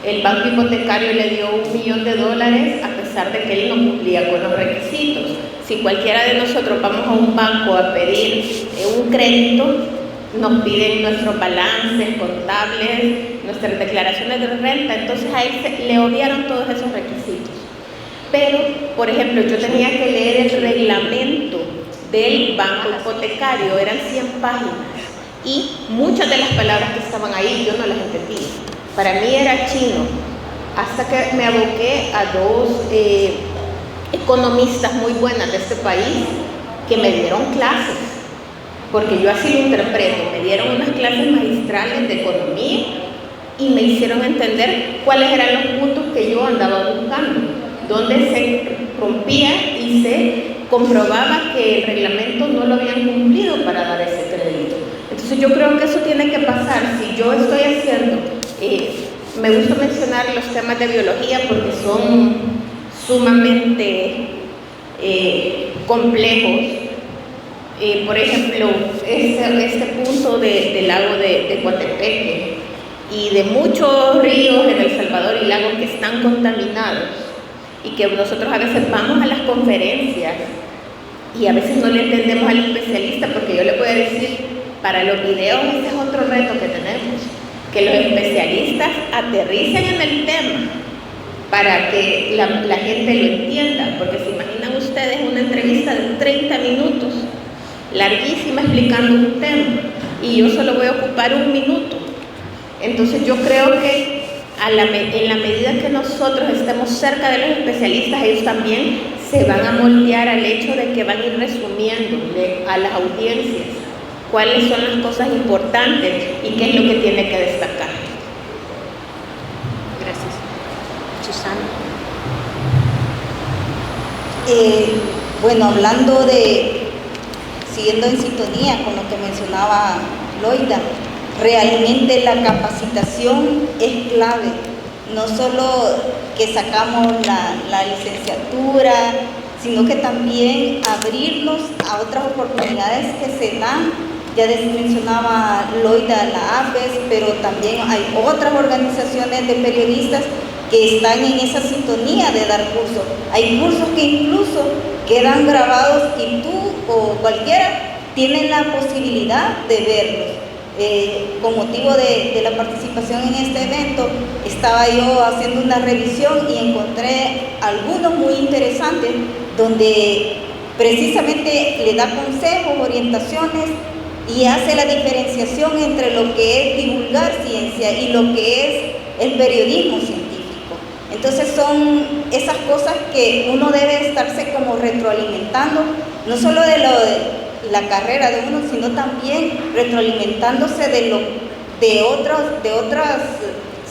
El banco hipotecario le dio $1 millón a pesar de que él no cumplía con los requisitos. Si cualquiera de nosotros vamos a un banco a pedir un crédito, nos piden nuestros balances contables, nuestras declaraciones de renta, entonces a él le obviaron todos esos requisitos. Pero, por ejemplo, yo tenía que leer el reglamento del banco hipotecario, eran 100 páginas, y muchas de las palabras que estaban ahí yo no las entendía. Para mí era chino, hasta que me aboqué a dos economistas muy buenas de este país que me dieron clases, porque yo así lo interpreto, me dieron unas clases magistrales de economía y me hicieron entender cuáles eran los puntos que yo andaba buscando, donde se rompía y se comprobaba que el reglamento no lo habían cumplido para dar ese crédito. Entonces yo creo que eso tiene que pasar. Si yo estoy haciendo, me gusta mencionar los temas de biología porque son sumamente complejos. Por ejemplo, este punto del lago de Coatepeque y de muchos ríos en El Salvador y lagos que están contaminados, y que nosotros a veces vamos a las conferencias y a veces no le entendemos al especialista, porque yo le puedo decir, para los videos ese es otro reto que tenemos, que los especialistas aterricen en el tema para que la gente lo entienda, porque se imaginan ustedes una entrevista de 30 minutos, larguísima, explicando un tema, y yo solo voy a ocupar 1 minuto. Entonces yo creo que en la medida que nosotros estemos cerca de los especialistas, ellos también se van a moldear al hecho de que van a ir resumiéndole a las audiencias cuáles son las cosas importantes y qué es lo que tiene que destacar. Gracias. Susana. Bueno, siguiendo en sintonía con lo que mencionaba Loida, realmente la capacitación es clave, no solo que sacamos la licenciatura, sino que también abrirnos a otras oportunidades que se dan. Ya mencionaba Loida la APES, pero también hay otras organizaciones de periodistas que están en esa sintonía de dar cursos. Hay cursos que incluso quedan grabados y tú o cualquiera tienen la posibilidad de verlos. Con motivo de la participación en este evento, estaba yo haciendo una revisión y encontré algunos muy interesantes donde precisamente le da consejos, orientaciones y hace la diferenciación entre lo que es divulgar ciencia y lo que es el periodismo científico. Entonces son esas cosas que uno debe estarse como retroalimentando, no solo de la carrera de uno, sino también retroalimentándose de otras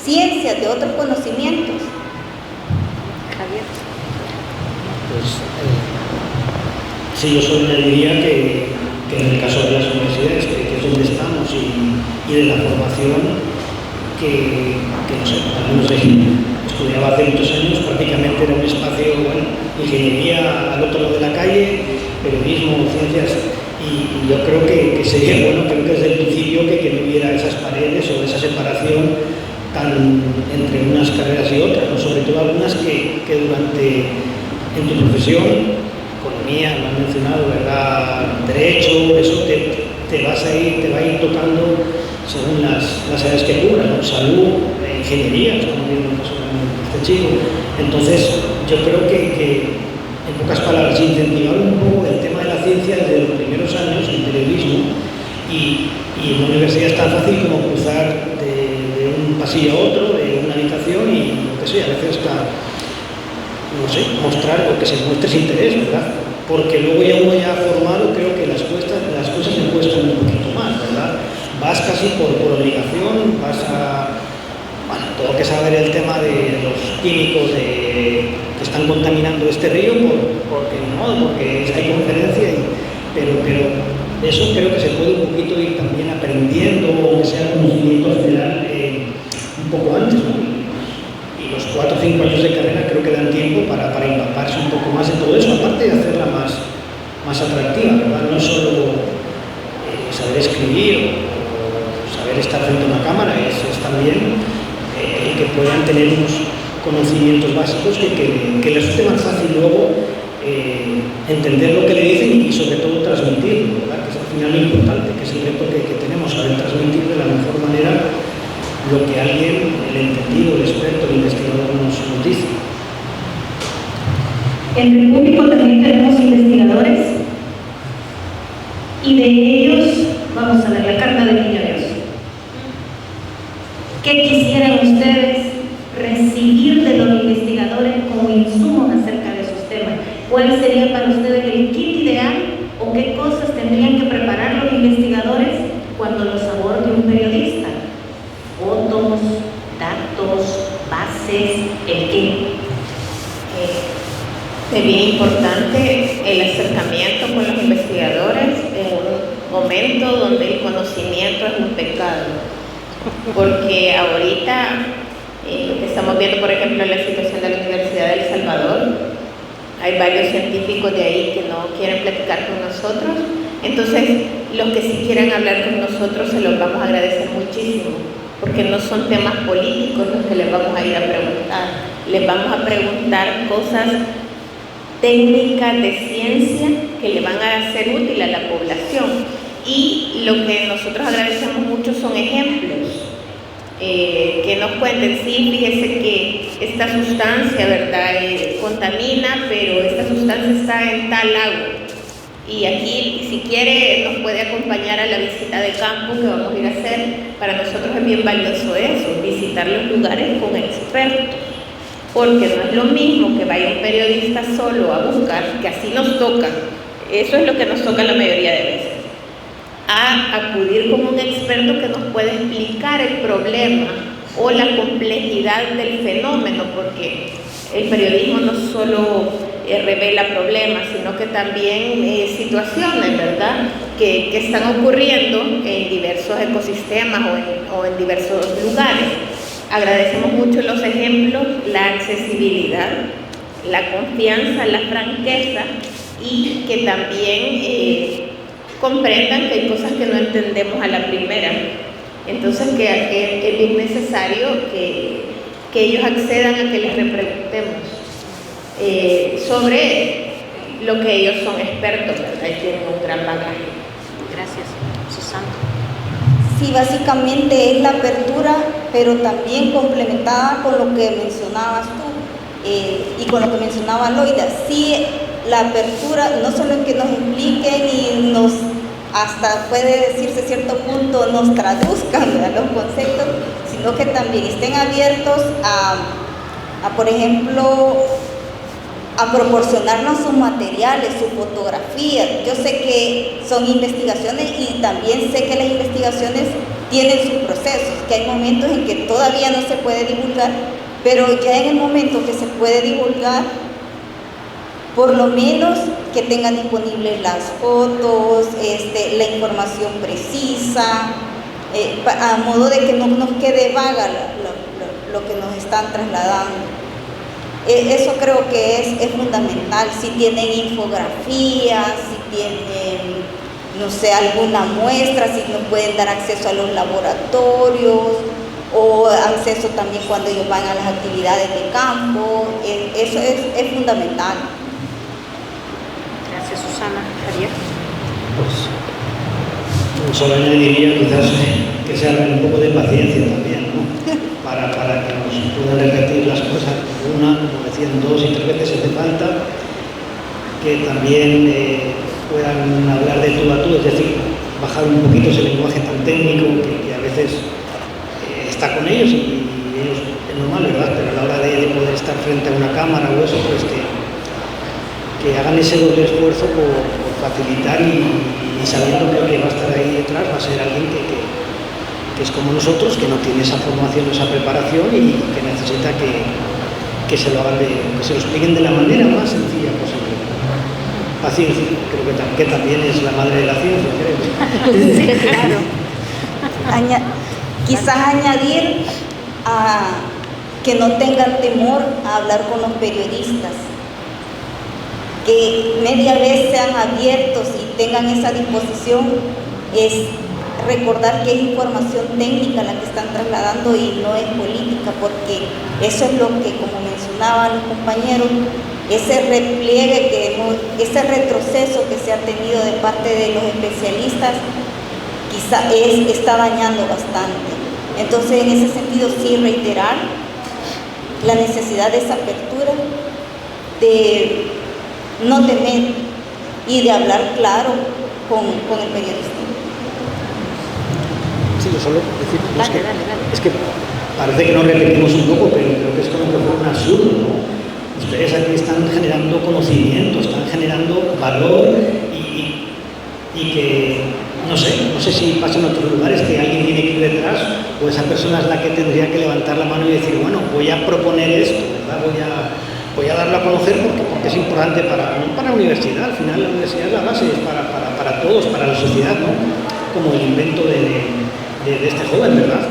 ciencias, de otros conocimientos. Javier. Pues sí, yo solo le diría que en el caso de las universidades, que es donde estamos, y de la formación, que no sé, al menos estudiaba hace muchos años, prácticamente era un espacio, bueno, ingeniería al otro lado de la calle, periodismo, ciencias, y yo creo que sería bueno, creo que desde el principio que no hubiera esas paredes o esa separación entre unas carreras y otras, ¿no? Sobre todo algunas que en tu profesión, economía, lo han mencionado, ¿verdad? Derecho, eso te va a ir tocando según las áreas que cubras, ¿no? Salud, ingeniería, estamos viendo este chico. Entonces, yo creo que en pocas palabras, incentivar un poco el tema de la ciencia desde los primeros años en periodismo, y en la universidad es tan fácil como cruzar de un pasillo a otro, de una habitación, y lo que sea, a veces está, no sé, mostrar o que se muestre ese interés, ¿verdad? Porque luego ya uno ya formado, creo que las cosas se cuestan un poquito más, ¿verdad? Vas casi por obligación, tengo que saber el tema de los químicos que están contaminando este río porque hay conferencia, pero eso creo que se puede un poquito ir también aprendiendo, o que sea conocimiento general un poco antes, ¿no? Y los 4 o 5 años de carrera creo que dan tiempo para empaparse un poco más de todo eso, aparte de hacerla más atractiva, ¿verdad? No solo saber escribir o saber estar frente a una cámara, es también que puedan tener unos conocimientos básicos que les resulte más fácil luego entender lo que le dicen y sobre todo transmitirlo, ¿verdad? Que al final lo importante, que es el reto que tenemos, saber transmitir de la mejor manera lo que alguien, el entendido, el experto, el investigador nos dice. En el público también tenemos investigadores y de ellos vamos a ver la carta del niño Dios. ¿Qué quisieran ustedes recibir de los investigadores como insumos acerca de sus temas? ¿Cuál sería para ustedes el kit ideal o qué cosas tendrían que preparar los investigadores cuando los aborde un periodista? Fotos, datos, bases, ¿el qué? Es bien importante el acercamiento con los investigadores en un momento donde el conocimiento es un pecado, porque ahorita estamos viendo, por ejemplo, la situación de la Universidad de El Salvador. Hay varios científicos de ahí que no quieren platicar con nosotros, entonces los que sí quieran hablar con nosotros se los vamos a agradecer muchísimo, porque no son temas políticos los que les vamos a ir a preguntar, les vamos a preguntar cosas técnicas de ciencia que le van a ser útil a la población, y lo que nosotros agradecemos mucho son ejemplos. Que nos cuenten, sí, fíjese que esta sustancia, ¿verdad?, contamina, pero esta sustancia está en tal lago. Y aquí, si quiere, nos puede acompañar a la visita de campo que vamos a ir a hacer. Para nosotros es bien valioso eso, visitar los lugares con expertos. Porque no es lo mismo que vaya un periodista solo a buscar, que así nos toca. Eso es lo que nos toca la mayoría de veces. A acudir con un experto que nos pueda explicar el problema o la complejidad del fenómeno, porque el periodismo no solo revela problemas, sino que también situaciones, ¿verdad?, que están ocurriendo en diversos ecosistemas o en diversos lugares. Agradecemos mucho los ejemplos, la accesibilidad, la confianza, la franqueza, y que también comprendan que hay cosas que no entendemos a la primera. Entonces que es bien necesario que ellos accedan a que les repreguntemos sobre lo que ellos son expertos, ¿verdad? Y tienen un gran bagaje. Gracias, Susana. Sí, básicamente es la apertura, pero también complementada con lo que mencionabas tú y con lo que mencionaba Loida. Sí, la apertura, no solo en que nos expliquen y nos, hasta puede decirse cierto punto, nos traduzcan, ¿verdad?, los conceptos, sino que también estén abiertos a, por ejemplo, a proporcionarnos sus materiales, sus fotografías. Yo sé que son investigaciones y también sé que las investigaciones tienen sus procesos, que hay momentos en que todavía no se puede divulgar, pero ya en el momento que se puede divulgar, por lo menos que tengan disponibles las fotos, la información precisa, a modo de que no nos quede vaga lo que nos están trasladando. Eso creo que es fundamental. Si tienen infografías, si tienen, no sé, alguna muestra, si nos pueden dar acceso a los laboratorios o acceso también cuando ellos van a las actividades de campo, eso es fundamental. Gracias, Susana. Javier. Pues solo añadiría quizás que se haga un poco de paciencia también, ¿no? Para que nos puedan repetir las cosas una, como decían, 2 y 3 veces hace falta, que también puedan hablar de tú a tú, es decir, bajar un poquito ese lenguaje tan técnico que a veces está con ellos y ellos es normal, ¿verdad?, pero a la hora de poder estar frente a una cámara o eso, pues que hagan ese doble esfuerzo por facilitar y sabiendo que va a estar ahí detrás va a ser alguien que es como nosotros, que no tiene esa formación, esa preparación y que necesita que se lo hagan que se lo expliquen de la manera más sencilla posible. Paciencia, creo que también es la madre de la ciencia, creo. Sí, claro. Quizás añadir que no tengan temor a hablar con los periodistas, que media vez sean abiertos y tengan esa disposición. Es recordar que es información técnica la que están trasladando y no es política, porque eso es lo que, como mencionaban los compañeros, ese repliegue, ese retroceso que se ha tenido de parte de los especialistas, quizá está dañando bastante. Entonces, en ese sentido, sí reiterar la necesidad de esa apertura, de no temer y de hablar claro con el periodista. Sí, yo solo decir, es que parece que nos repetimos un poco, pero creo que es como que fue un absurdo, ¿no? Ustedes aquí están generando conocimiento, están generando valor y que, no sé si pasa en otros lugares que alguien tiene que ir detrás o esa persona es la que tendría que levantar la mano y decir, bueno, voy a proponer esto, ¿verdad? Voy a darlo a conocer porque es importante no para la universidad, al final la universidad es la base, es para todos, para la sociedad, ¿no? Como el invento de este joven, ¿verdad?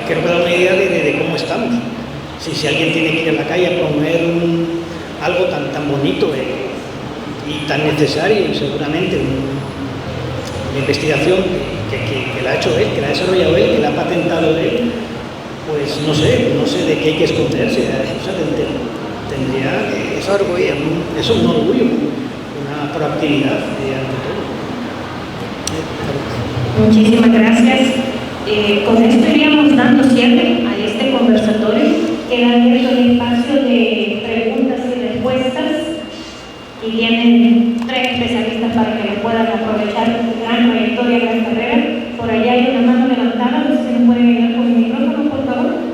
Creo que da una idea de cómo estamos. Si alguien tiene que ir a la calle a promover algo tan bonito y tan necesario, seguramente, una investigación que la ha hecho él, que la ha desarrollado él, que la ha patentado él, pues no sé de qué hay que esconderse. O sea, tendría que ser un orgullo, una proactividad ante todo. Muchísimas gracias. Con esto iríamos dando cierre a este conversatorio. Queda abierto el espacio de preguntas y respuestas y tienen 3 especialistas para que lo puedan aprovechar su gran trayectoria, gran carrera. Por allá hay una mano levantada, no sé si me pueden ayudar con el micrófono, por favor.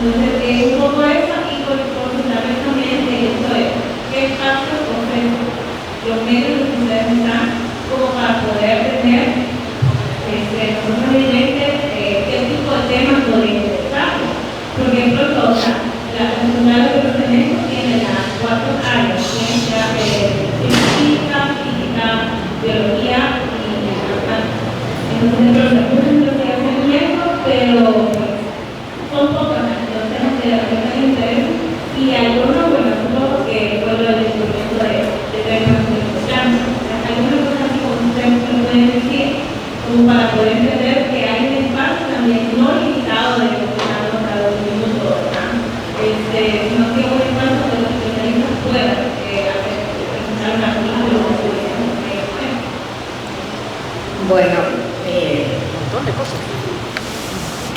Entonces,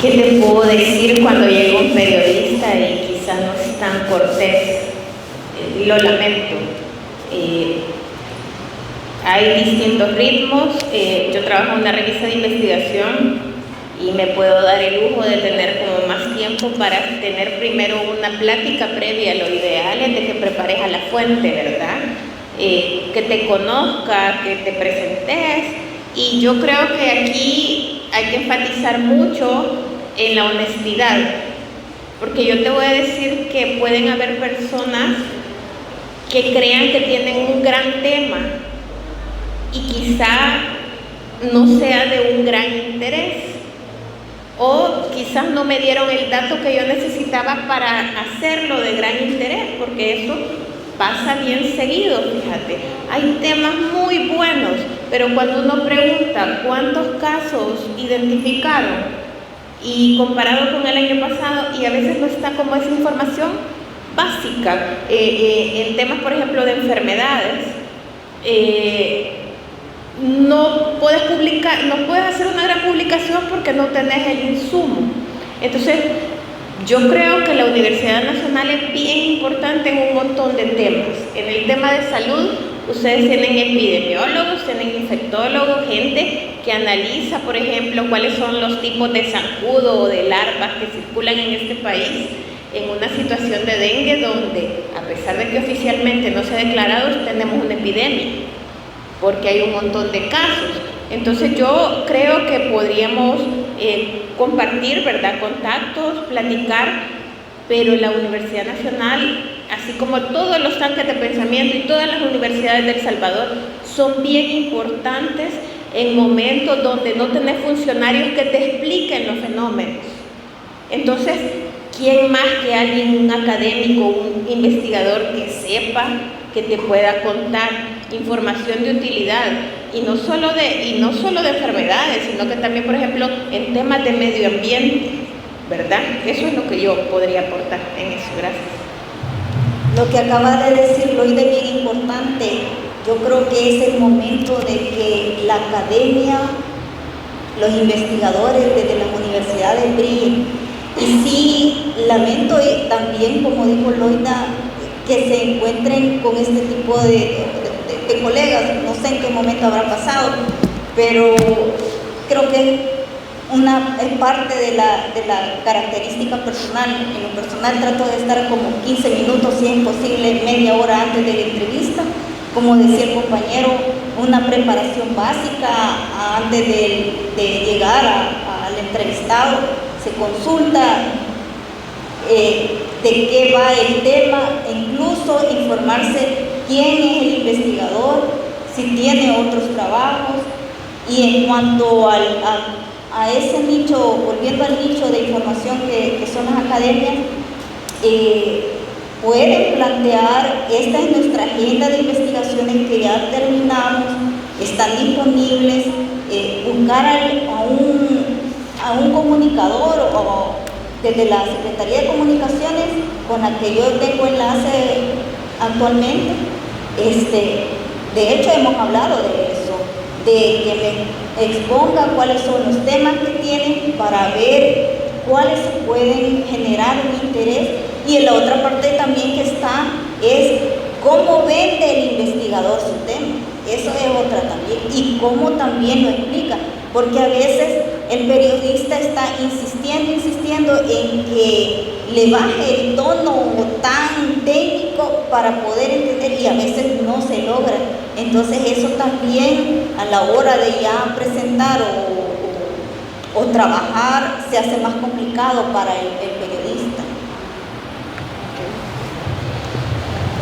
¿Qué te puedo decir cuando llega un periodista y quizás no es tan cortés? Lo lamento. Hay distintos ritmos. Yo trabajo en una revista de investigación y me puedo dar el lujo de tener como más tiempo para tener primero una plática previa. Lo ideal es de que prepares a la fuente, ¿verdad? Que te conozca, que te presentes. Y yo creo que aquí hay que enfatizar mucho en la honestidad, porque yo te voy a decir que pueden haber personas que crean que tienen un gran tema y quizá no sea de un gran interés, o quizás no me dieron el dato que yo necesitaba para hacerlo de gran interés, porque eso pasa bien seguido, fíjate. Hay temas muy buenos, pero cuando uno pregunta cuántos casos identificaron y comparado con el año pasado, y a veces no está como esa información básica, en temas, por ejemplo, de enfermedades, no puedes publicar, no puedes hacer una gran publicación porque no tenés el insumo. Entonces, yo creo que la Universidad Nacional es bien importante en un montón de temas. En el tema de salud, ustedes tienen epidemiólogos, tienen infectólogos, gente que analiza, por ejemplo, cuáles son los tipos de zancudo o de larvas que circulan en este país en una situación de dengue donde, a pesar de que oficialmente no se ha declarado, tenemos una epidemia, porque hay un montón de casos. Entonces yo creo que podríamos compartir, ¿verdad?, contactos, platicar, pero la Universidad Nacional, así como todos los tanques de pensamiento y todas las universidades de El Salvador, son bien importantes en momentos donde no tenés funcionarios que te expliquen los fenómenos. Entonces, ¿quién más que alguien, un académico, un investigador que sepa, que te pueda contar información de utilidad? Y no solo de enfermedades, sino que también, por ejemplo, en temas de medio ambiente, ¿verdad? Eso es lo que yo podría aportar en eso. Gracias. Lo que acaba de decir Loida es bien importante. Yo creo que es el momento de que la academia, los investigadores desde las universidades brillen. Y sí, lamento también, como dijo Loida, que se encuentren con este tipo de colegas. No sé en qué momento habrá pasado, pero creo que es parte de la característica personal. En lo personal trato de estar como 15 minutos, si es posible, media hora antes de la entrevista. Como decía el compañero, una preparación básica antes de llegar al entrevistado. Se consulta de qué va el tema, e incluso informarse quién es el investigador, si tiene otros trabajos. Y en cuanto a ese nicho, volviendo al nicho de información que son las academias, pueden plantear, esta es nuestra agenda de investigaciones que ya terminamos, están disponibles, buscar a un comunicador o desde la Secretaría de Comunicaciones con la que yo tengo enlace actualmente. De hecho, hemos hablado de eso, de que me exponga cuáles son los temas que tienen para ver cuáles se pueden generar un interés. Y en la otra parte también que está es cómo vende el investigador su tema. Eso es otra también. Y cómo también lo explica. Porque a veces el periodista está insistiendo en que le baje el tono tan técnico para poder entender, y a veces no se logra. Entonces eso también a la hora de ya presentar o trabajar se hace más complicado para el periodista.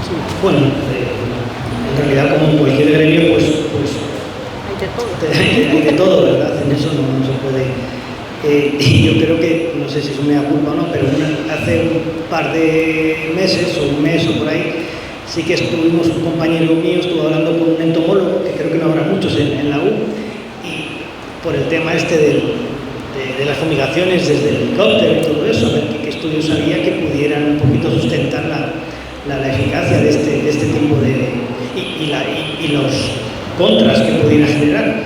Sí, bueno, en realidad como cualquier gremio, pues hay de todo, ¿verdad? En eso no se puede. Y yo creo que, no sé si es una culpa o no, pero hace un par de meses o un mes o por ahí, sí que estuvimos, un compañero mío estuvo hablando con un entomólogo, que creo que no habrá muchos en la U, y por el tema de las fumigaciones desde el helicóptero y todo eso, a ver qué estudios había que pudieran un poquito sustentar la eficacia de este tipo y los contras que pudiera generar.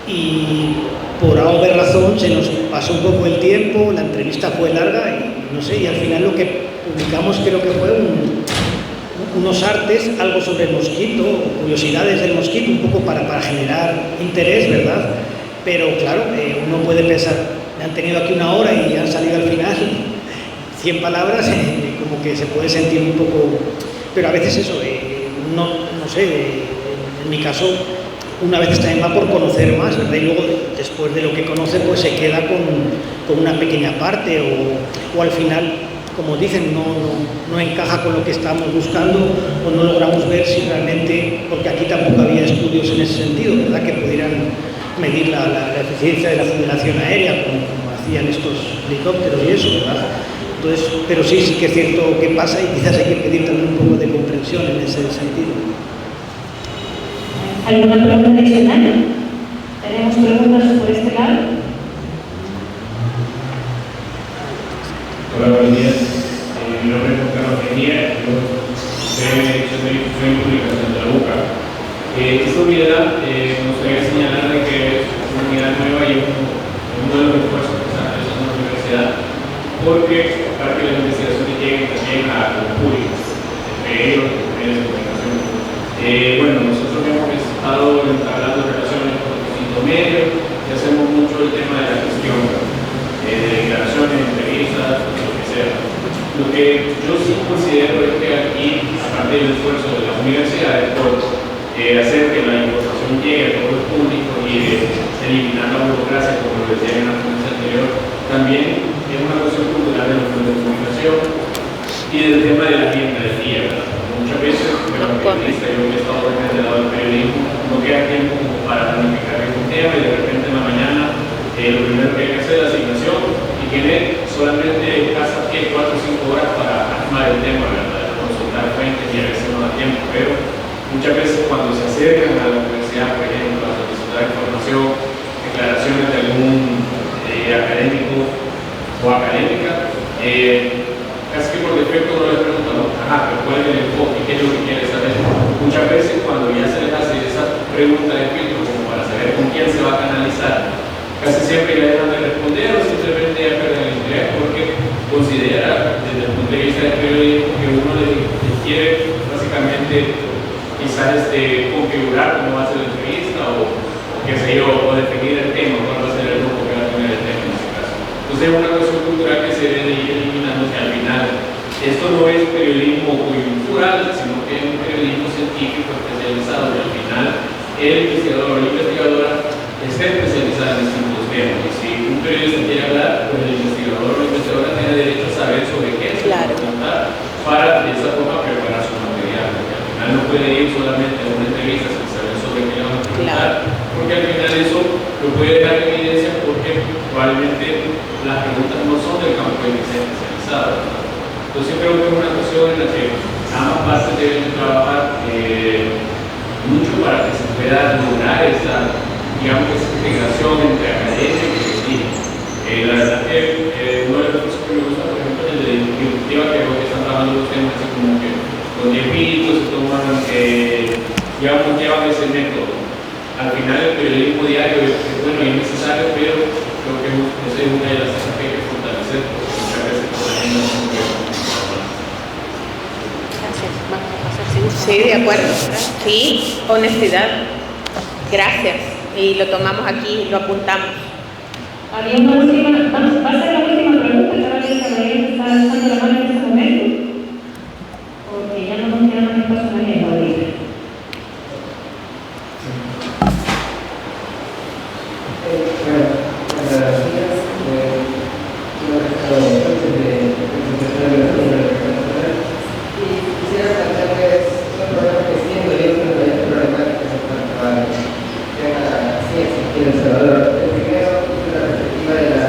Y por A o B razón se nos pasó un poco el tiempo, la entrevista fue larga y no sé, y al final lo que publicamos creo que fue unos artes, algo sobre el mosquito, curiosidades del mosquito, un poco para generar interés, ¿verdad? Pero claro, uno puede pensar, me han tenido aquí una hora y han salido al final 100 palabras, como que se puede sentir un poco... Pero a veces eso, no sé, en mi caso, una vez también va por conocer más, ¿verdad? Y luego, después de lo que conoce, pues se queda con una pequeña parte o al final, como dicen, no encaja con lo que estamos buscando o no logramos ver si realmente, porque aquí tampoco había estudios en ese sentido, ¿verdad? Que pudieran medir la eficiencia de la fumigación aérea, como hacían estos helicópteros y eso, ¿verdad? Entonces, pero sí que es cierto que pasa y quizás hay que pedir también un poco de comprensión en ese sentido. ¿Alguna pregunta adicional? ¿Tenemos preguntas por este lado? Hola, buenos días. Mi nombre es Juan Carlos Mejía, yo soy Dirección de Difusión y Comunicación de la UCA. Esta unidad me gustaría señalar de que es una unidad nueva y uno de los esfuerzos que se está realizando en la universidad, porque para que las investigaciones lleguen también a los públicos, entre ellos, los medios de comunicación. Bueno, nosotros hemos estado entablando relaciones con distintos medios y hacemos mucho el tema de la gestión, de declaraciones, entrevistas, lo que sea. Lo que yo sí considero es que aquí, aparte del esfuerzo de las universidades por hacer que la información llegue a todo el público y eliminar la burocracia, como lo decía en la ponencia anterior, también es una cuestión cultural de los medios de comunicación y del tema de la agenda del día, ¿verdad? Muchas veces, como periodista, yo que he estado en el lado del periodismo, no queda tiempo como para planificar un tema y de repente en la mañana lo primero que hay que hacer es la asignación y tiene solamente casi 4 o 5 horas para armar el tema, ¿verdad? Consultar fuentes y a veces no da tiempo, pero muchas veces cuando se acercan a la universidad, por ejemplo, a solicitar información, declaraciones de algún académico o académica, casi que por defecto no les preguntan, pero ¿cuál es el enfoque? ¿Qué es lo que quiere saber? Muchas veces cuando ya se les hace esa pregunta de filtro como para saber con quién se va a canalizar, casi siempre ya dejan de responder o simplemente ya pierden el interés porque considera desde el punto de vista del periodismo que uno le quiere básicamente quizás configurar cómo va a ser la entrevista o qué sé yo, o definir el tema, cuál va a ser el grupo que va a tener el tema en ese caso. Entonces es una cuestión cultural que se debe ir eliminando, que al final esto no es periodismo coyuntural, sino que es un periodismo científico especializado y al final el investigador o la investigadora está especializada en distintos temas. Y si un periodista quiere hablar, pues el investigador o la investigadora tiene derecho a saber sobre qué se va a contar para de esa forma preparar su material. Porque al final no puede ir solamente a una entrevista sin saber sobre qué le van a preguntar, porque al final eso lo puede dejar en evidencia porque probablemente las preguntas no son del campo en que sea especializado. Entonces creo que es una cuestión en la que ambas partes deben trabajar mucho para que se pueda lograr esa, digamos, esa integración entre academia y periodismo. La verdad que uno de los cosas que me gusta, por ejemplo, es el de difusiva, que creo que están trabajando los temas así como que los tiempitos se toman, digamos, llevan ese método. Al final el periodismo diario es bueno y es necesario, pero creo que esa es una de las cosas que hay que fortalecer, porque muchas veces por la agenda no se Sí, de acuerdo. Sí, honestidad. Gracias. Y lo tomamos aquí, lo apuntamos. Había una última, va a ser la última pregunta, cada vez que Gabriel está alzando la mano en este momento, porque ya no nos queda más espacio en la agenda ahorita. El Salvador. El primero, la perspectiva de la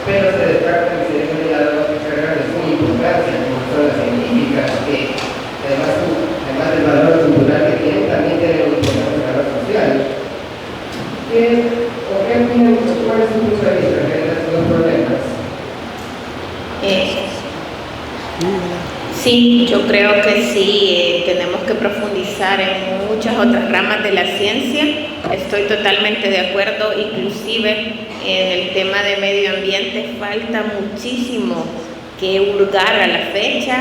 pero se destaca que se deben de dar otras carreras de suma importancia, como son las científicas, que además del valor cultural que tienen, también tienen un importante valor social. ¿Qué opinan? ¿Cuál es su punto de vista frente a estos dos problemas? Sí, yo creo que sí, tenemos que profundizar en muchas otras ramas de la ciencia. Estoy totalmente de acuerdo, inclusive en el tema de medio ambiente falta muchísimo que hurgar a la fecha.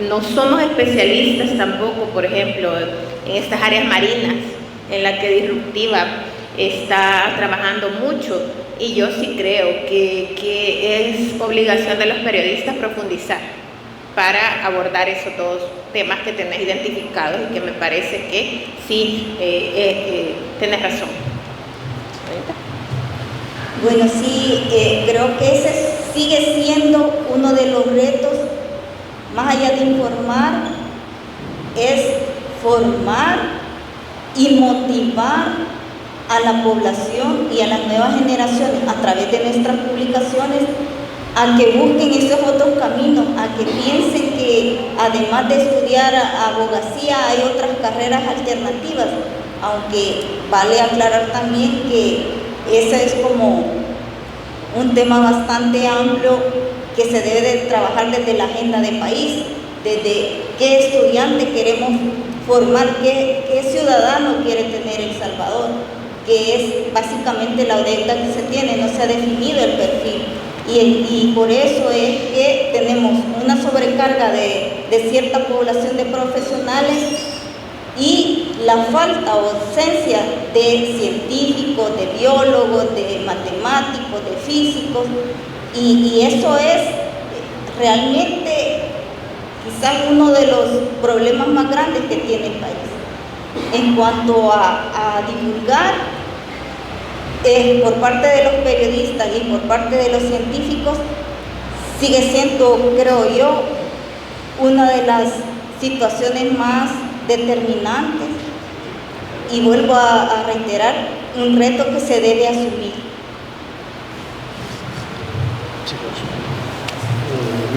No somos especialistas tampoco, por ejemplo, en estas áreas marinas, en la que Disruptiva está trabajando mucho, y yo sí creo que es obligación de los periodistas profundizar para abordar esos dos temas que tenés identificados y que me parece que sí, tenés razón. Bueno, sí, creo que ese sigue siendo uno de los retos, más allá de informar, es formar y motivar a la población y a las nuevas generaciones a través de nuestras publicaciones a que busquen esos otros caminos, a que piensen que además de estudiar abogacía hay otras carreras alternativas, aunque vale aclarar también que ese es como un tema bastante amplio que se debe de trabajar desde la agenda de país, desde qué estudiante queremos formar, qué ciudadano quiere tener El Salvador, que es básicamente la deuda que se tiene, no se ha definido el perfil. Y por eso es que tenemos una sobrecarga de cierta población de profesionales y la falta o ausencia de científicos, de biólogos, de matemáticos, de físicos, y eso es realmente quizás uno de los problemas más grandes que tiene el país. En cuanto a divulgar, por parte de los periodistas y por parte de los científicos, sigue siendo, creo yo, una de las situaciones más determinantes, y vuelvo a reiterar, un reto que se debe asumir.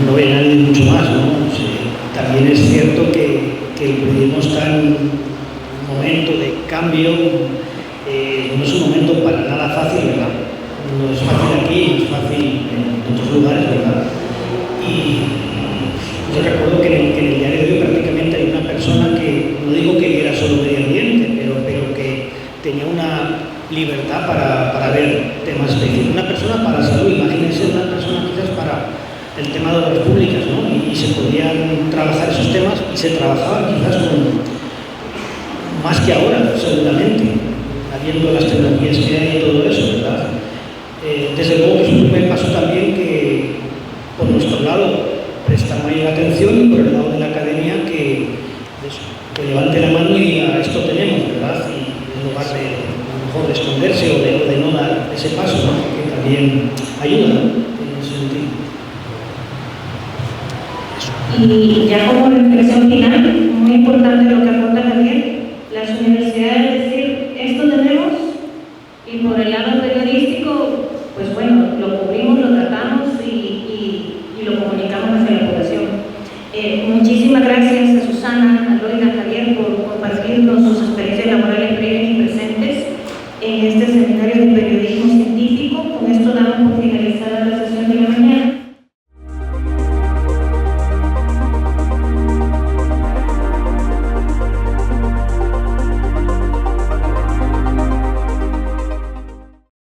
No voy a añadir mucho más, ¿no? Sí, también es cierto que el periodismo está en un momento de cambio, no es un momento para nada fácil, ¿verdad? No es fácil aquí, no es fácil en otros lugares, ¿verdad? Y yo recuerdo que en el diario de hoy prácticamente hay una persona que, no digo que era solo medio ambiente, pero que tenía una libertad para ver temas específicos. Una persona para salud, imagínense una persona quizás para el tema de obras públicas, ¿no? Y se podían trabajar esos temas, y se trabajaban quizás más que ahora, seguramente, habiendo las tecnologías que hay y todo eso, ¿verdad? Desde luego que es un primer paso también que, por nuestro lado, presta mayor atención, y por el lado de la academia que levante la mano y diga, esto tenemos, ¿verdad? Y en lugar de, a lo mejor, de esconderse o de no dar ese paso, ¿no? Que también ayuda, ¿no? En ese sentido. Y ya como reflexión final, muy importante lo que aporta Javier, las universidades